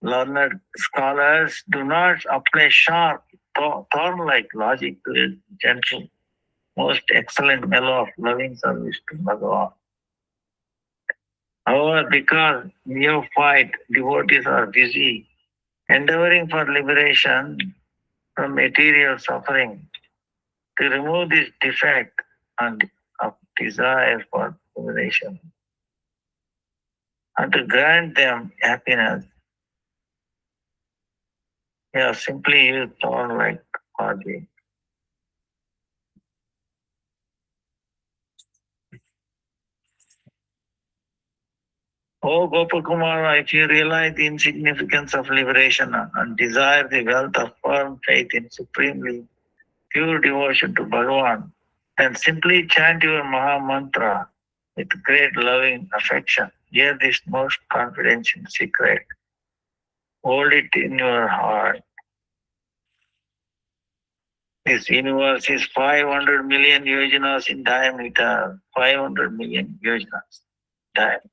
Learned scholars do not apply sharp, thorn-like logic to a gentle, most excellent mellow of loving service to Bhagavan. However, because neophyte devotees are busy endeavoring for liberation from material suffering, to remove this defect and of desire for liberation, and to grant them happiness, simply use thorn like logic. Oh Gopakumara, if you realize the insignificance of liberation and desire the wealth of firm faith in supremely pure devotion to Bhagavan, then simply chant your Maha Mantra with great loving affection. Hear this most confidential secret. Hold it in your heart. This universe is 500 million yojanas in diameter. 500 million yojanas diameter.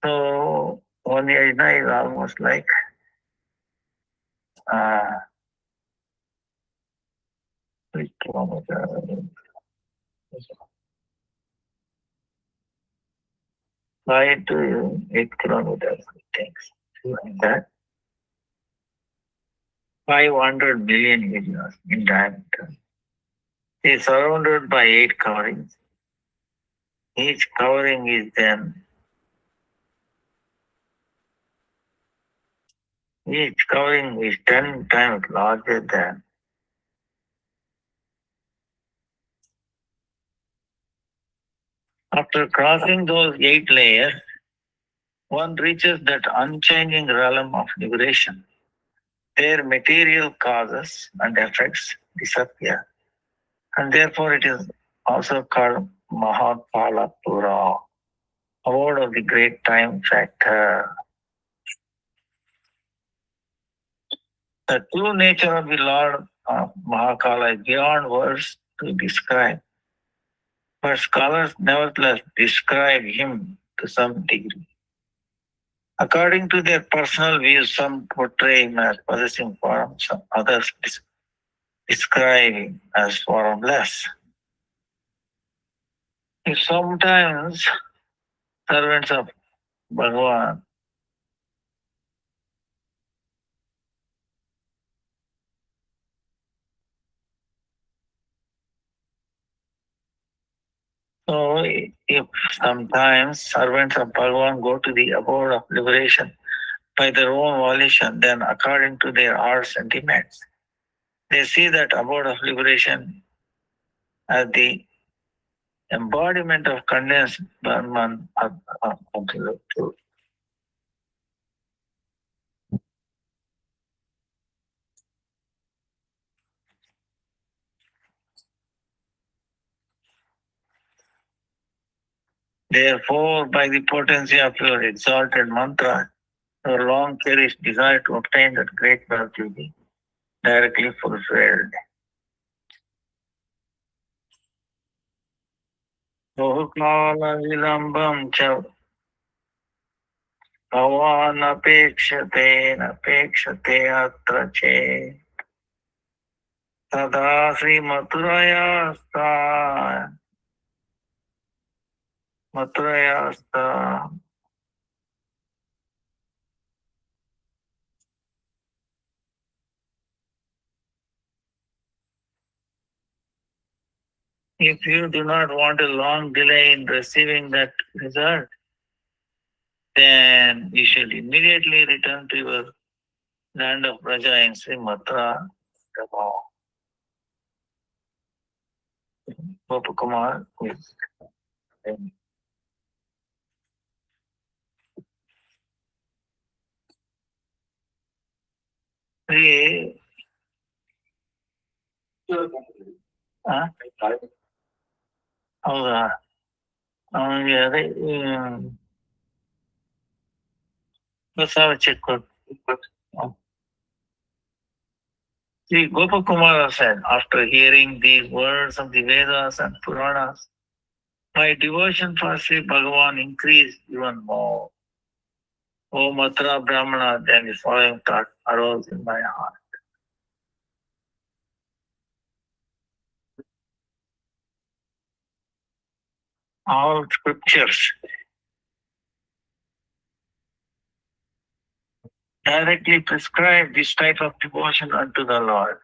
So one yojana is almost like 3 kilometers. 5 to 8 kilometers, I think. Like that. 500 million yojanas in diameter. It is surrounded by 8 coverings. Each covering is 10 times larger than. After crossing those 8 layers, one reaches that unchanging realm of liberation. Their material causes and effects disappear. And therefore it is also called Mahapala Pura, award of the great time factor. The true nature of the Lord of Mahakala is beyond words to describe. But scholars nevertheless describe him to some degree. According to their personal views, some portray him as possessing form, some others describe him as formless. Sometimes servants of Bhagavan so if sometimes servants of Bhagavan go to the abode of liberation by their own volition, then according to their heart's sentiments, they see that abode of liberation as the embodiment of condensed Brahman of absolute truth. Therefore, by the potency of your exalted mantra, your long cherished desire to obtain that great wealth will be directly fulfilled. Bahukala vilambam cha bhavan apekshate atra che. Tada Sri Mathurayasta. Mathurayasta. If you do not want a long delay in receiving that result, then you should immediately return to your land of Braja in Sri Mathura. Gopakumar is Sri. ಹೌದಾ ಅವನಿಗೆ ಅದೇ ಪ್ರಸಾದ check ಕೊಟ್ಟು See, Gopakumara said, after hearing these words of the Vedas and Puranas, my devotion for Sri Bhagavan increased even more. O Mathura Brahmana, then the following thought arose in my heart. All scriptures directly prescribe this type of devotion unto the Lord.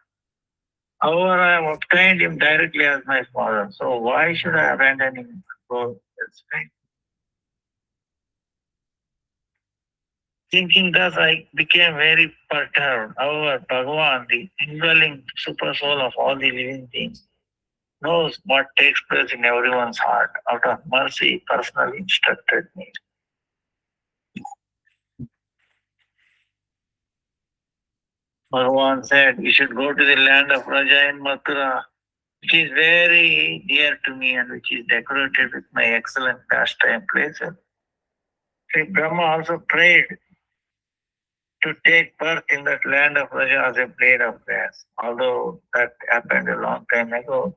However, I have obtained him directly as my father, so why should I abandon him? Thinking thus, I became very perturbed. However, Bhagavan, the indwelling super soul of all the living beings, knows what takes place in everyone's heart. Out of mercy, personally instructed me. Bhagavan said, you should go to the land of Raja in Mathura, which is very dear to me and which is decorated with my excellent pastime places. Sri Brahma also prayed to take birth in that land of Raja as a blade of grass. Although that happened a long time ago,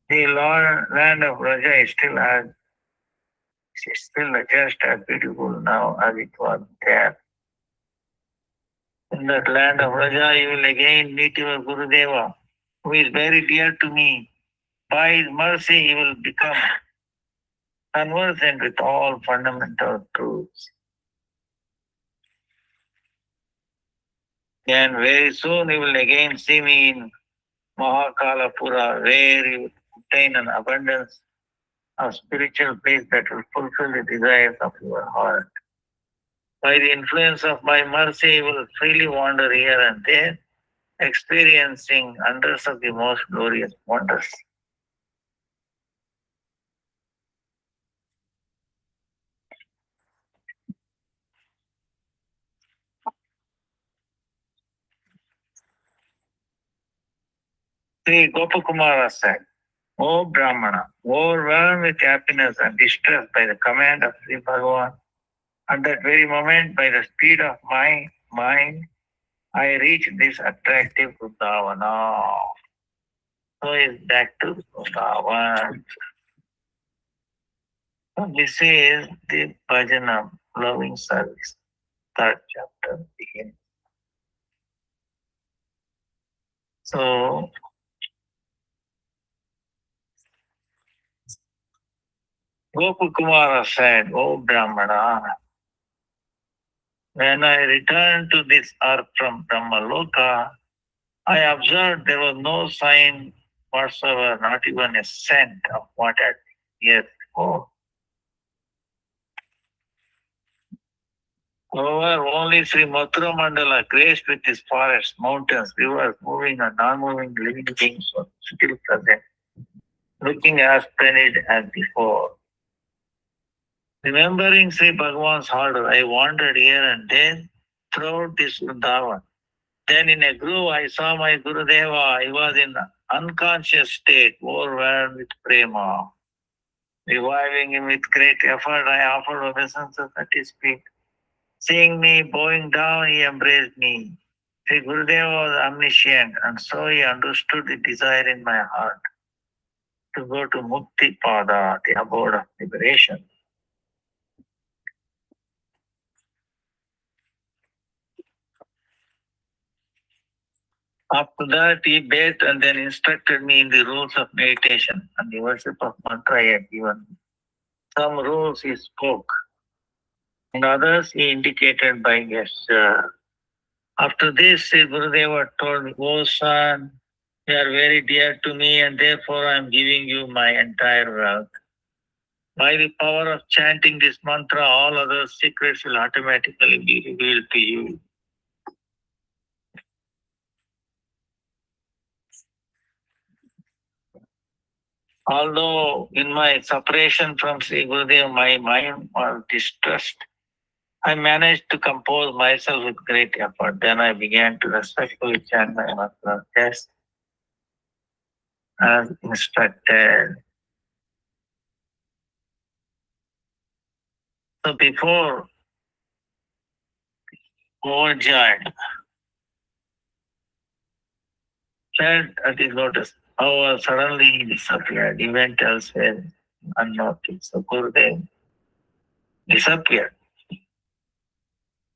the land of Raja is still just as beautiful now as it was there. In that land of Raja, you will again meet your Gurudeva, who is very dear to me. By his mercy, you will become conversant with all fundamental truths. And very soon you will again see me in Mahakalapura, where you will obtain an abundance of spiritual bliss that will fulfill the desires of your heart. By the influence of my mercy, you will freely wander here and there, experiencing hundreds of the most glorious wonders. Sri Gopakumara said, O Brahmana, overwhelmed with happiness and distress by the command of Sri Bhagavan, at that very moment, by the speed of my mind, I reached this attractive Vrindavana. So is back to Vrindavan. So this is the bhajana, loving service. Third chapter begins. So Gopakumara said, O Brahmana, when I returned to this earth from Brahmaloka, I observed there was no sign whatsoever, not even a scent of what had been here before. However, only Sri Mathura Mandala, graced with its forests, mountains, rivers, moving and non-moving living beings, was still present, looking as splendid as before. Remembering Sri Bhagavan's order, I wandered here and there throughout this Vrindavan. Then in a grove, I saw my Gurudeva. He was in unconscious state, overwhelmed with prema. Reviving him with great effort, I offered obeisances at his feet. Seeing me bowing down, he embraced me. Sri Gurudeva was omniscient, and so he understood the desire in my heart to go to Mukti Pada, the abode of liberation. After that, he bathed and then instructed me in the rules of meditation and the worship of mantra he had given. Some rules he spoke, and others he indicated by gesture. After this, Sri Gurudeva told me, "Oh son, you are very dear to me, and therefore I am giving you my entire wealth. By the power of chanting this mantra, all other secrets will automatically be revealed to you." Although in my separation from Sri Gurudev, my mind was distressed, I managed to compose myself with great effort. Then I began to respectfully chant my mantra, just as instructed. So before overjoyed, felt at his lotus, however, suddenly he disappeared. He went elsewhere unnoticed. So Gurudev disappeared.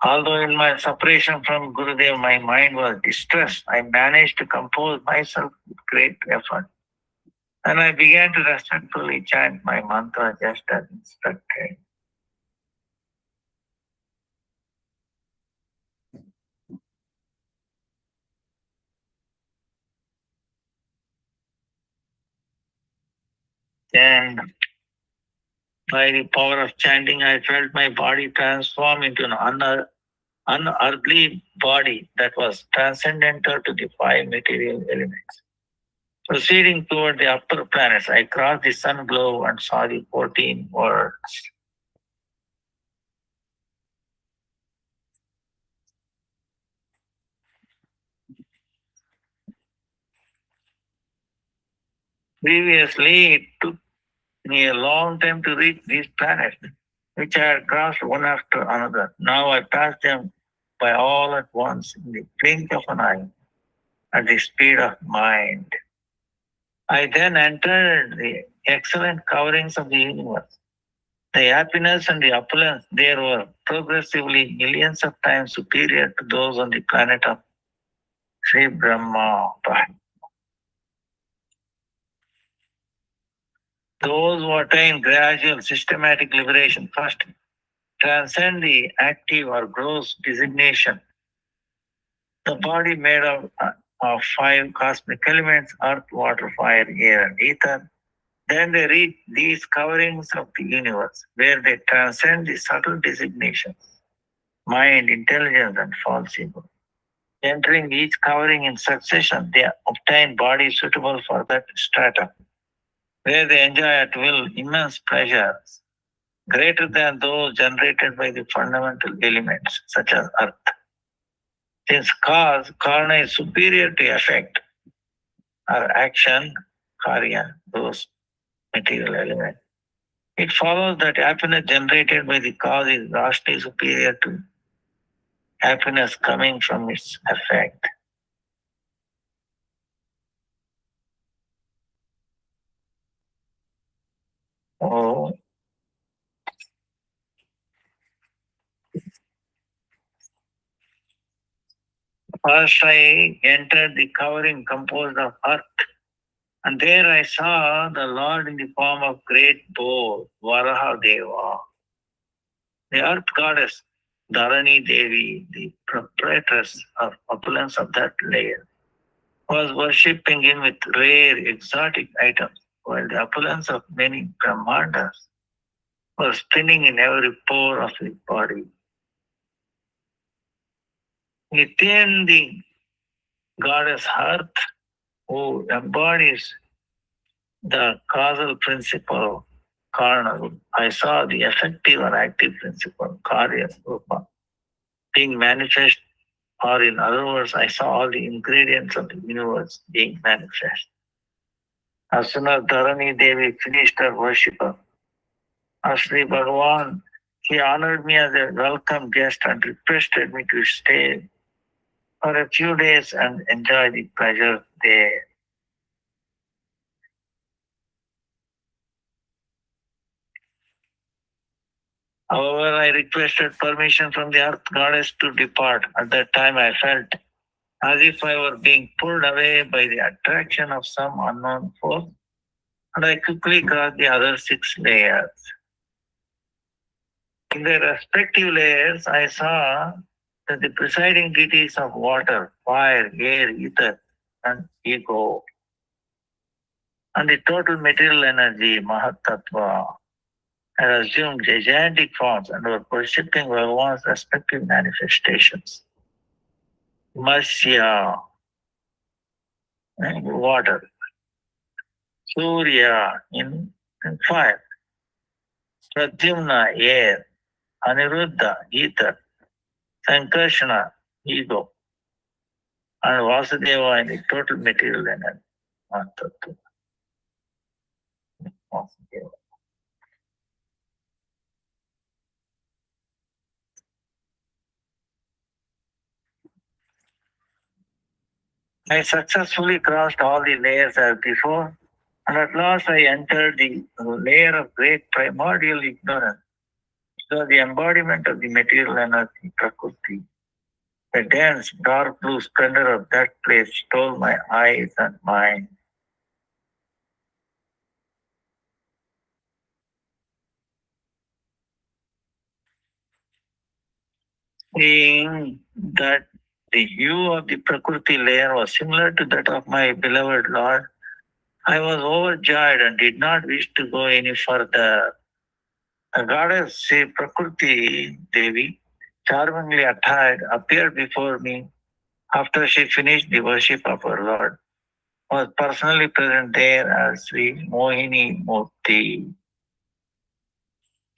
Although in my separation from Gurudev, my mind was distressed, I managed to compose myself with great effort. And I began to respectfully chant my mantra just as instructed. Then, by the power of chanting, I felt my body transform into an unearthly body that was transcendental to the five material elements. Proceeding toward the upper planets, I crossed the sun globe and saw the 14 worlds. Previously, it took me a long time to reach these planets, which I had crossed one after another. Now I passed them by all at once in the blink of an eye at the speed of mind. I then entered the excellent coverings of the universe. The happiness and the opulence there were progressively millions of times superior to those on the planet of Sri Brahma. Those who attain gradual systematic liberation first transcend the active or gross designation. The body made of five cosmic elements, earth, water, fire, air, and ether. Then they reach these coverings of the universe, where they transcend the subtle designations, mind, intelligence, and false ego. Entering each covering in succession, they obtain bodies suitable for that strata, where they enjoy at will immense pleasures, greater than those generated by the fundamental elements, such as earth. Since cause, karna is superior to effect, or action, karya, those material elements. It follows that happiness generated by the cause is vastly superior to happiness coming from its effect. Oh, first I entered the covering composed of earth, and there I saw the Lord in the form of great bull, Varaha Deva. The earth goddess, Dharani Devi, the proprietress of opulence of that layer, was worshipping him with rare exotic items, while the opulence of many Brahmandas was spinning in every pore of his body. Within the goddess Earth, who embodies the causal principle, Karna, I saw the effective or active principle, Karya Rupa, being manifest, or in other words, I saw all the ingredients of the universe being manifest. As soon as Dharani Devi finished her worship of Sri Bhagavan, he honored me as a welcome guest and requested me to stay for a few days and enjoy the pleasure there. However, I requested permission from the earth goddess to depart. At that time, I felt as if I were being pulled away by the attraction of some unknown force, and I quickly crossed the other 6 layers. In their respective layers, I saw that the presiding deities of water, fire, air, ether, and ego, and the total material energy, Mahatattva, had assumed gigantic forms and were worshipping Bhagavan's respective manifestations. Masya, water, Surya in fire, Pradyumna, air, Aniruddha, ether, Sankarshana, ego, and Vasudeva in the total material energy. Vasudeva. I successfully crossed all the layers as before, and at last I entered the layer of great primordial ignorance. So the embodiment of the material energy, Prakriti. The dense, dark blue splendor of that place stole my eyes and mind. Seeing that the hue of the Prakriti layer was similar to that of my beloved Lord, I was overjoyed and did not wish to go any further. The goddess Sri Prakriti Devi, charmingly attired, appeared before me after she finished the worship of her Lord, was personally present there as Sri Mohini Murti.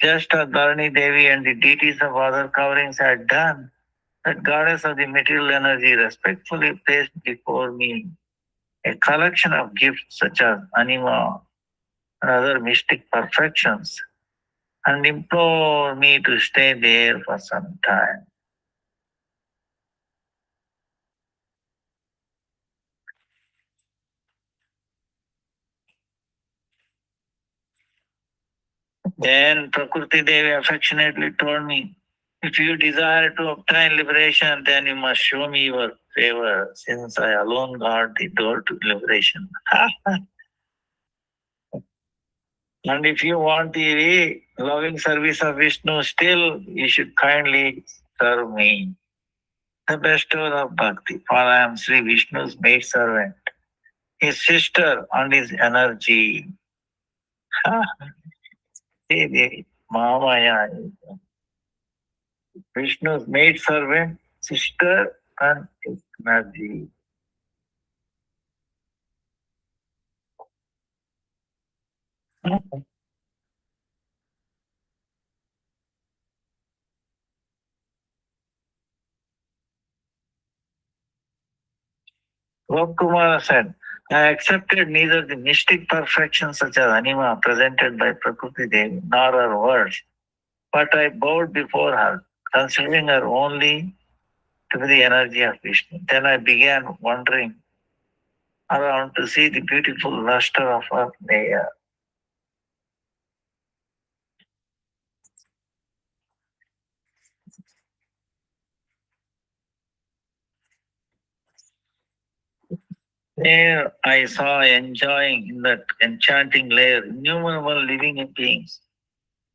Just as Dharani Devi and the deities of other coverings had done, that goddess of the material energy respectfully placed before me a collection of gifts such as anima and other mystic perfections, and implored me to stay there for some time. Then Prakriti Devi affectionately told me, if you desire to obtain liberation, then you must show me your favor, since I alone got the door to liberation. And if you want the loving service of Vishnu, still you should kindly serve me. The bestower of bhakti, for I am Sri Vishnu's maid servant, his sister and his energy. See the Mahamaya, Vishnu's maid servant, sister, and his energy. Gopkumara said, I accepted neither the mystic perfection such as anima presented by Prakriti Devi nor her words, but I bowed before her, considering her only to be the energy of Vishnu. Then I began wandering around to see the beautiful luster of her layer. There I saw enjoying in that enchanting layer innumerable living beings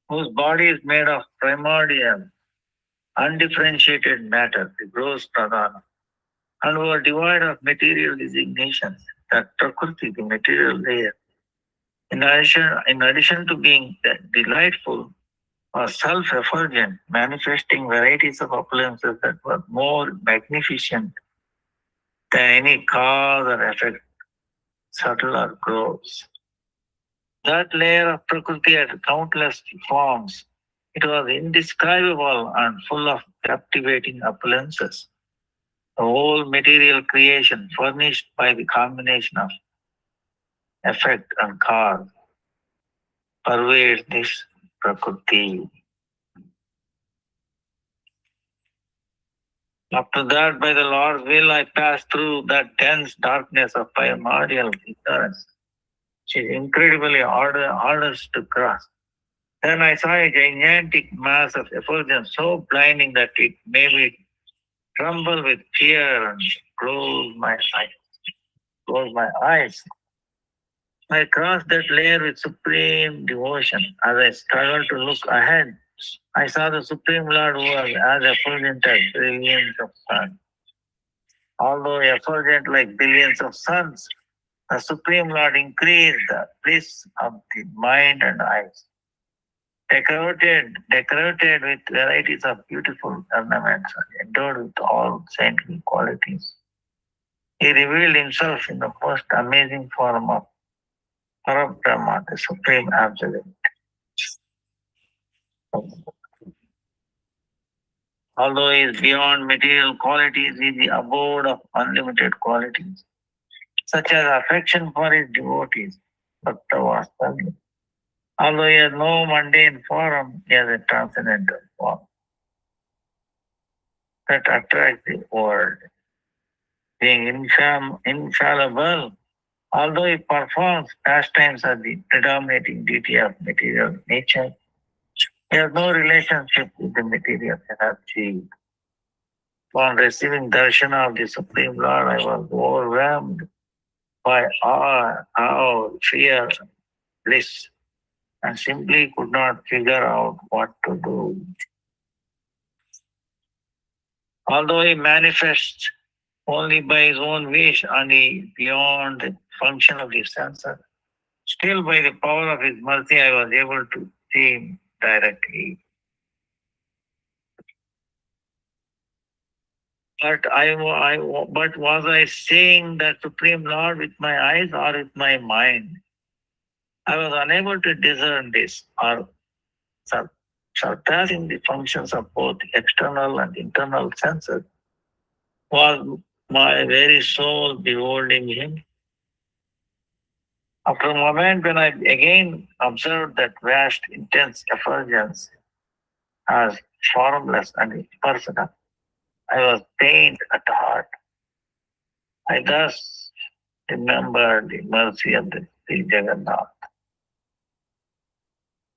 whose body is made of primordial, undifferentiated matter, the gross pradana, and who are devoid of material designations, that Prakriti, the material layer. In addition to being delightful, was self-effulgent, manifesting varieties of opulences that were more magnificent than any cause or effect, subtle or gross. That layer of Prakriti had countless forms. It was indescribable and full of captivating opulences. The whole material creation furnished by the combination of effect and cause pervades this Prakriti. After that, by the Lord's will, I passed through that dense darkness of primordial ignorance, which is incredibly hardest to cross. Then I saw a gigantic mass of effulgence so blinding that it made me tremble with fear and close my eyes. Close my eyes. I crossed that layer with supreme devotion. As I struggled to look ahead, I saw the Supreme Lord who was as effulgent as billions of suns. Although effulgent like billions of suns, the Supreme Lord increased the bliss of the mind and eyes. Decorated with varieties of beautiful ornaments and endowed with all saintly qualities. He revealed himself in the most amazing form of Parabrahma, the Supreme Absolute. Although he is beyond material qualities, he is the abode of unlimited qualities, such as affection for his devotees, Bhakta Vatsalya. Although he has no mundane form, he has a transcendental form that attracts the world. Being infallible, although he performs pastimes as the predominating duty of material nature, he has no relationship with the material energy. On receiving darshana of the Supreme Lord, I was overwhelmed by awe, fear, bliss, and simply could not figure out what to do. Although he manifests only by his own wish and he beyond the function of the senses, still by the power of his mercy I was able to see him directly. But was I seeing the Supreme Lord with my eyes or with my mind? I was unable to discern this, or surpassing the functions of both external and internal senses. Was my very soul beholding him? After a moment when I again observed that vast, intense effulgence as formless and impersonal, I was pained at heart. I thus remembered the mercy of the Sri Jagannath,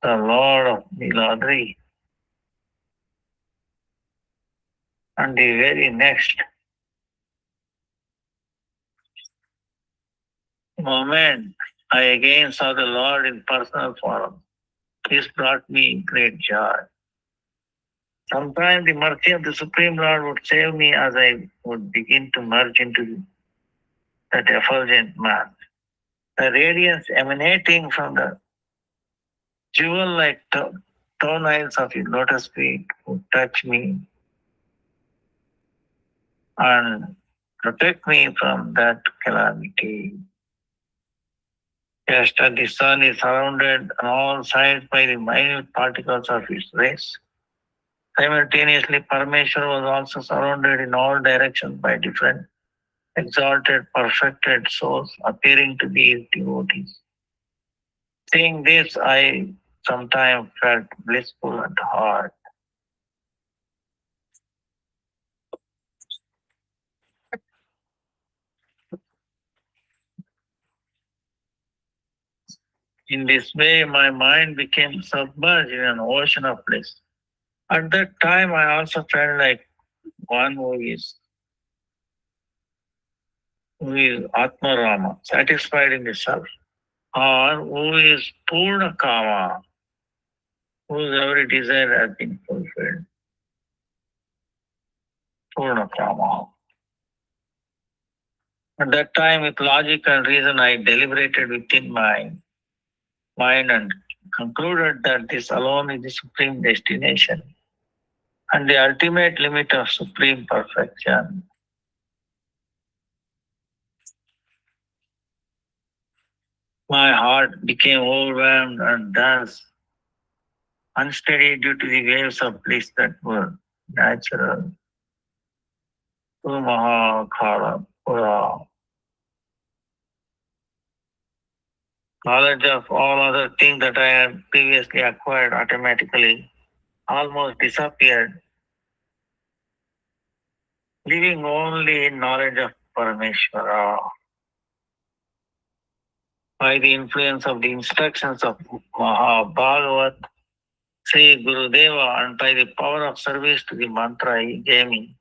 the Lord of Niladri. And the very next moment, I again saw the Lord in personal form. This brought me great joy. Sometimes the mercy of the Supreme Lord would save me as I would begin to merge into that effulgent man. The radiance emanating from the jewel-like toenails of his lotus feet would touch me and protect me from that calamity. Just as the sun is surrounded on all sides by the minute particles of its rays, simultaneously Parameshwar was also surrounded in all directions by different exalted, perfected souls appearing to be his devotees. Seeing this, I sometimes felt blissful at heart. In this way, my mind became submerged in an ocean of bliss. At that time, I also felt like one who is Atma Rama, satisfied in the self, or who is Purna Kama, whose every desire has been fulfilled. Purna Kama. At that time, with logic and reason, I deliberated within my mind and concluded that this alone is the supreme destination and the ultimate limit of supreme perfection. My heart became overwhelmed and thus unsteady due to the waves of bliss that were natural. Mahakala Pura. Knowledge of all other things that I had previously acquired automatically almost disappeared, leaving only knowledge of Parameshwara. By the influence of the instructions of Mahabhagavat, Sri Gurudeva, and by the power of service to the mantra he gave me,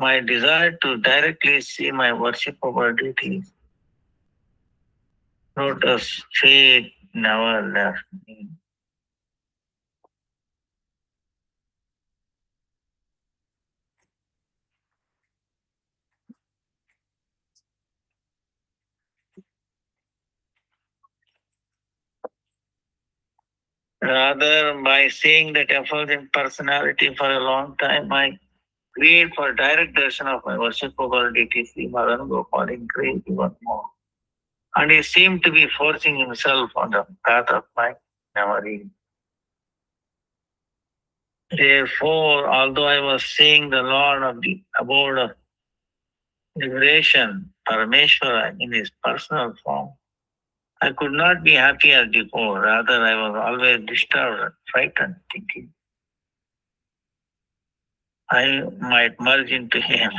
my desire to directly see my worshipable deities. Lotus feet never left me. Rather, by seeing that effulgent personality for a long time, my greed for direct darshan of my worshipable deity Sri Madan Gopal increased even more. And he seemed to be forcing himself on the path of my memory. Therefore, although I was seeing the Lord of the abode of liberation, Parameshwara, in his personal form, I could not be happy as before. Rather, I was always disturbed and frightened, thinking I might merge into him.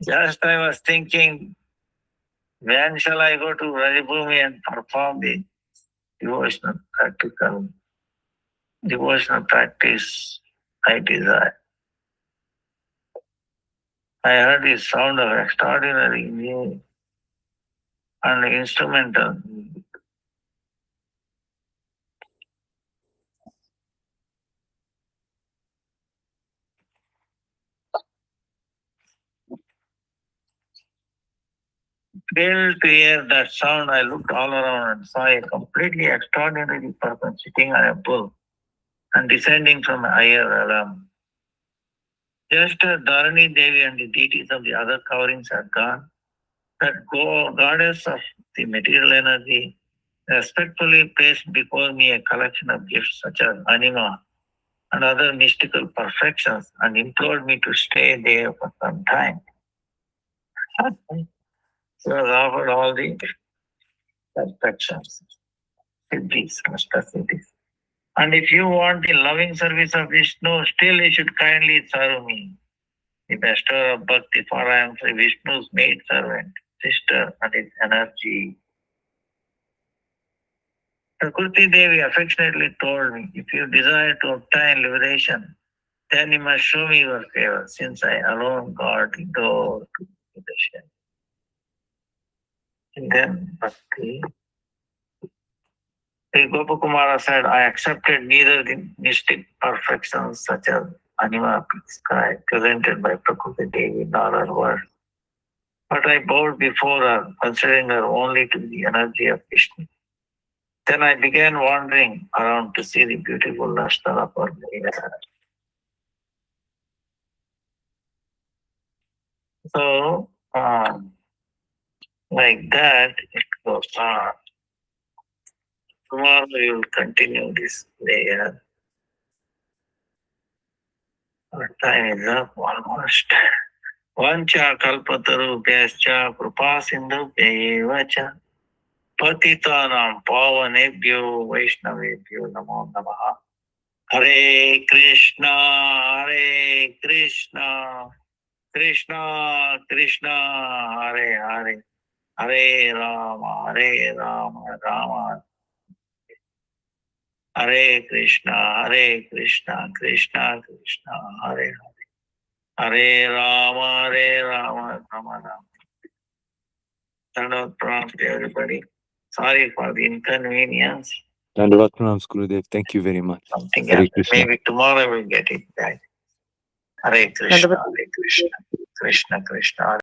Just I was thinking, when shall I go to Rajabhumi and perform the devotional practice I desire? I heard the sound of extraordinary music and instrumental music. Thrilled to hear that sound, I looked all around and saw a completely extraordinary person sitting on a bull and descending from a higher realm. Just as Dharani Devi and the deities of the other coverings had gone, that goddess of the material energy respectfully placed before me a collection of gifts such as anima and other mystical perfections and implored me to stay there for some time. She was offered all the perfections, siddhis, siddhis. And if you want the loving service of Vishnu, still you should kindly serve me. The bestower of bhakti, for I am Sri Vishnu's maid servant, sister, and his energy. Prakriti Devi affectionately told me, if you desire to obtain liberation, then you must show me your favor, since I alone got the door to liberation. And then Bhakti. Sri Gopakumara said, I accepted neither the mystic perfections such as anima prescribed, presented by Prakriti Devi, nor her words. But I bowed before her, considering her only to be the energy of Vishnu. Then I began wandering around to see the beautiful lustre of her hair. So, like that, it goes on. Tomorrow we will continue this layer. Our time is up almost. Vancha kalpatarubhyascha kripa sindhubhya cha patitanam pavanebhyo vaishnavebhyo namo namaha. Hare Krishna, Hare Krishna, Krishna Krishna, Hare Hare, Hare Rama, Rama Hare Krishna, Krishna Krishna, Hare Hare, Hare Rama, Rama Rama. Stand pranam to everybody. Sorry for the inconvenience. Dandavat pranams, Gurudev. Thank you very much. Something Hare else. Krishna. Maybe tomorrow we'll get it back. Hare Krishna, Hare Krishna, Krishna Krishna.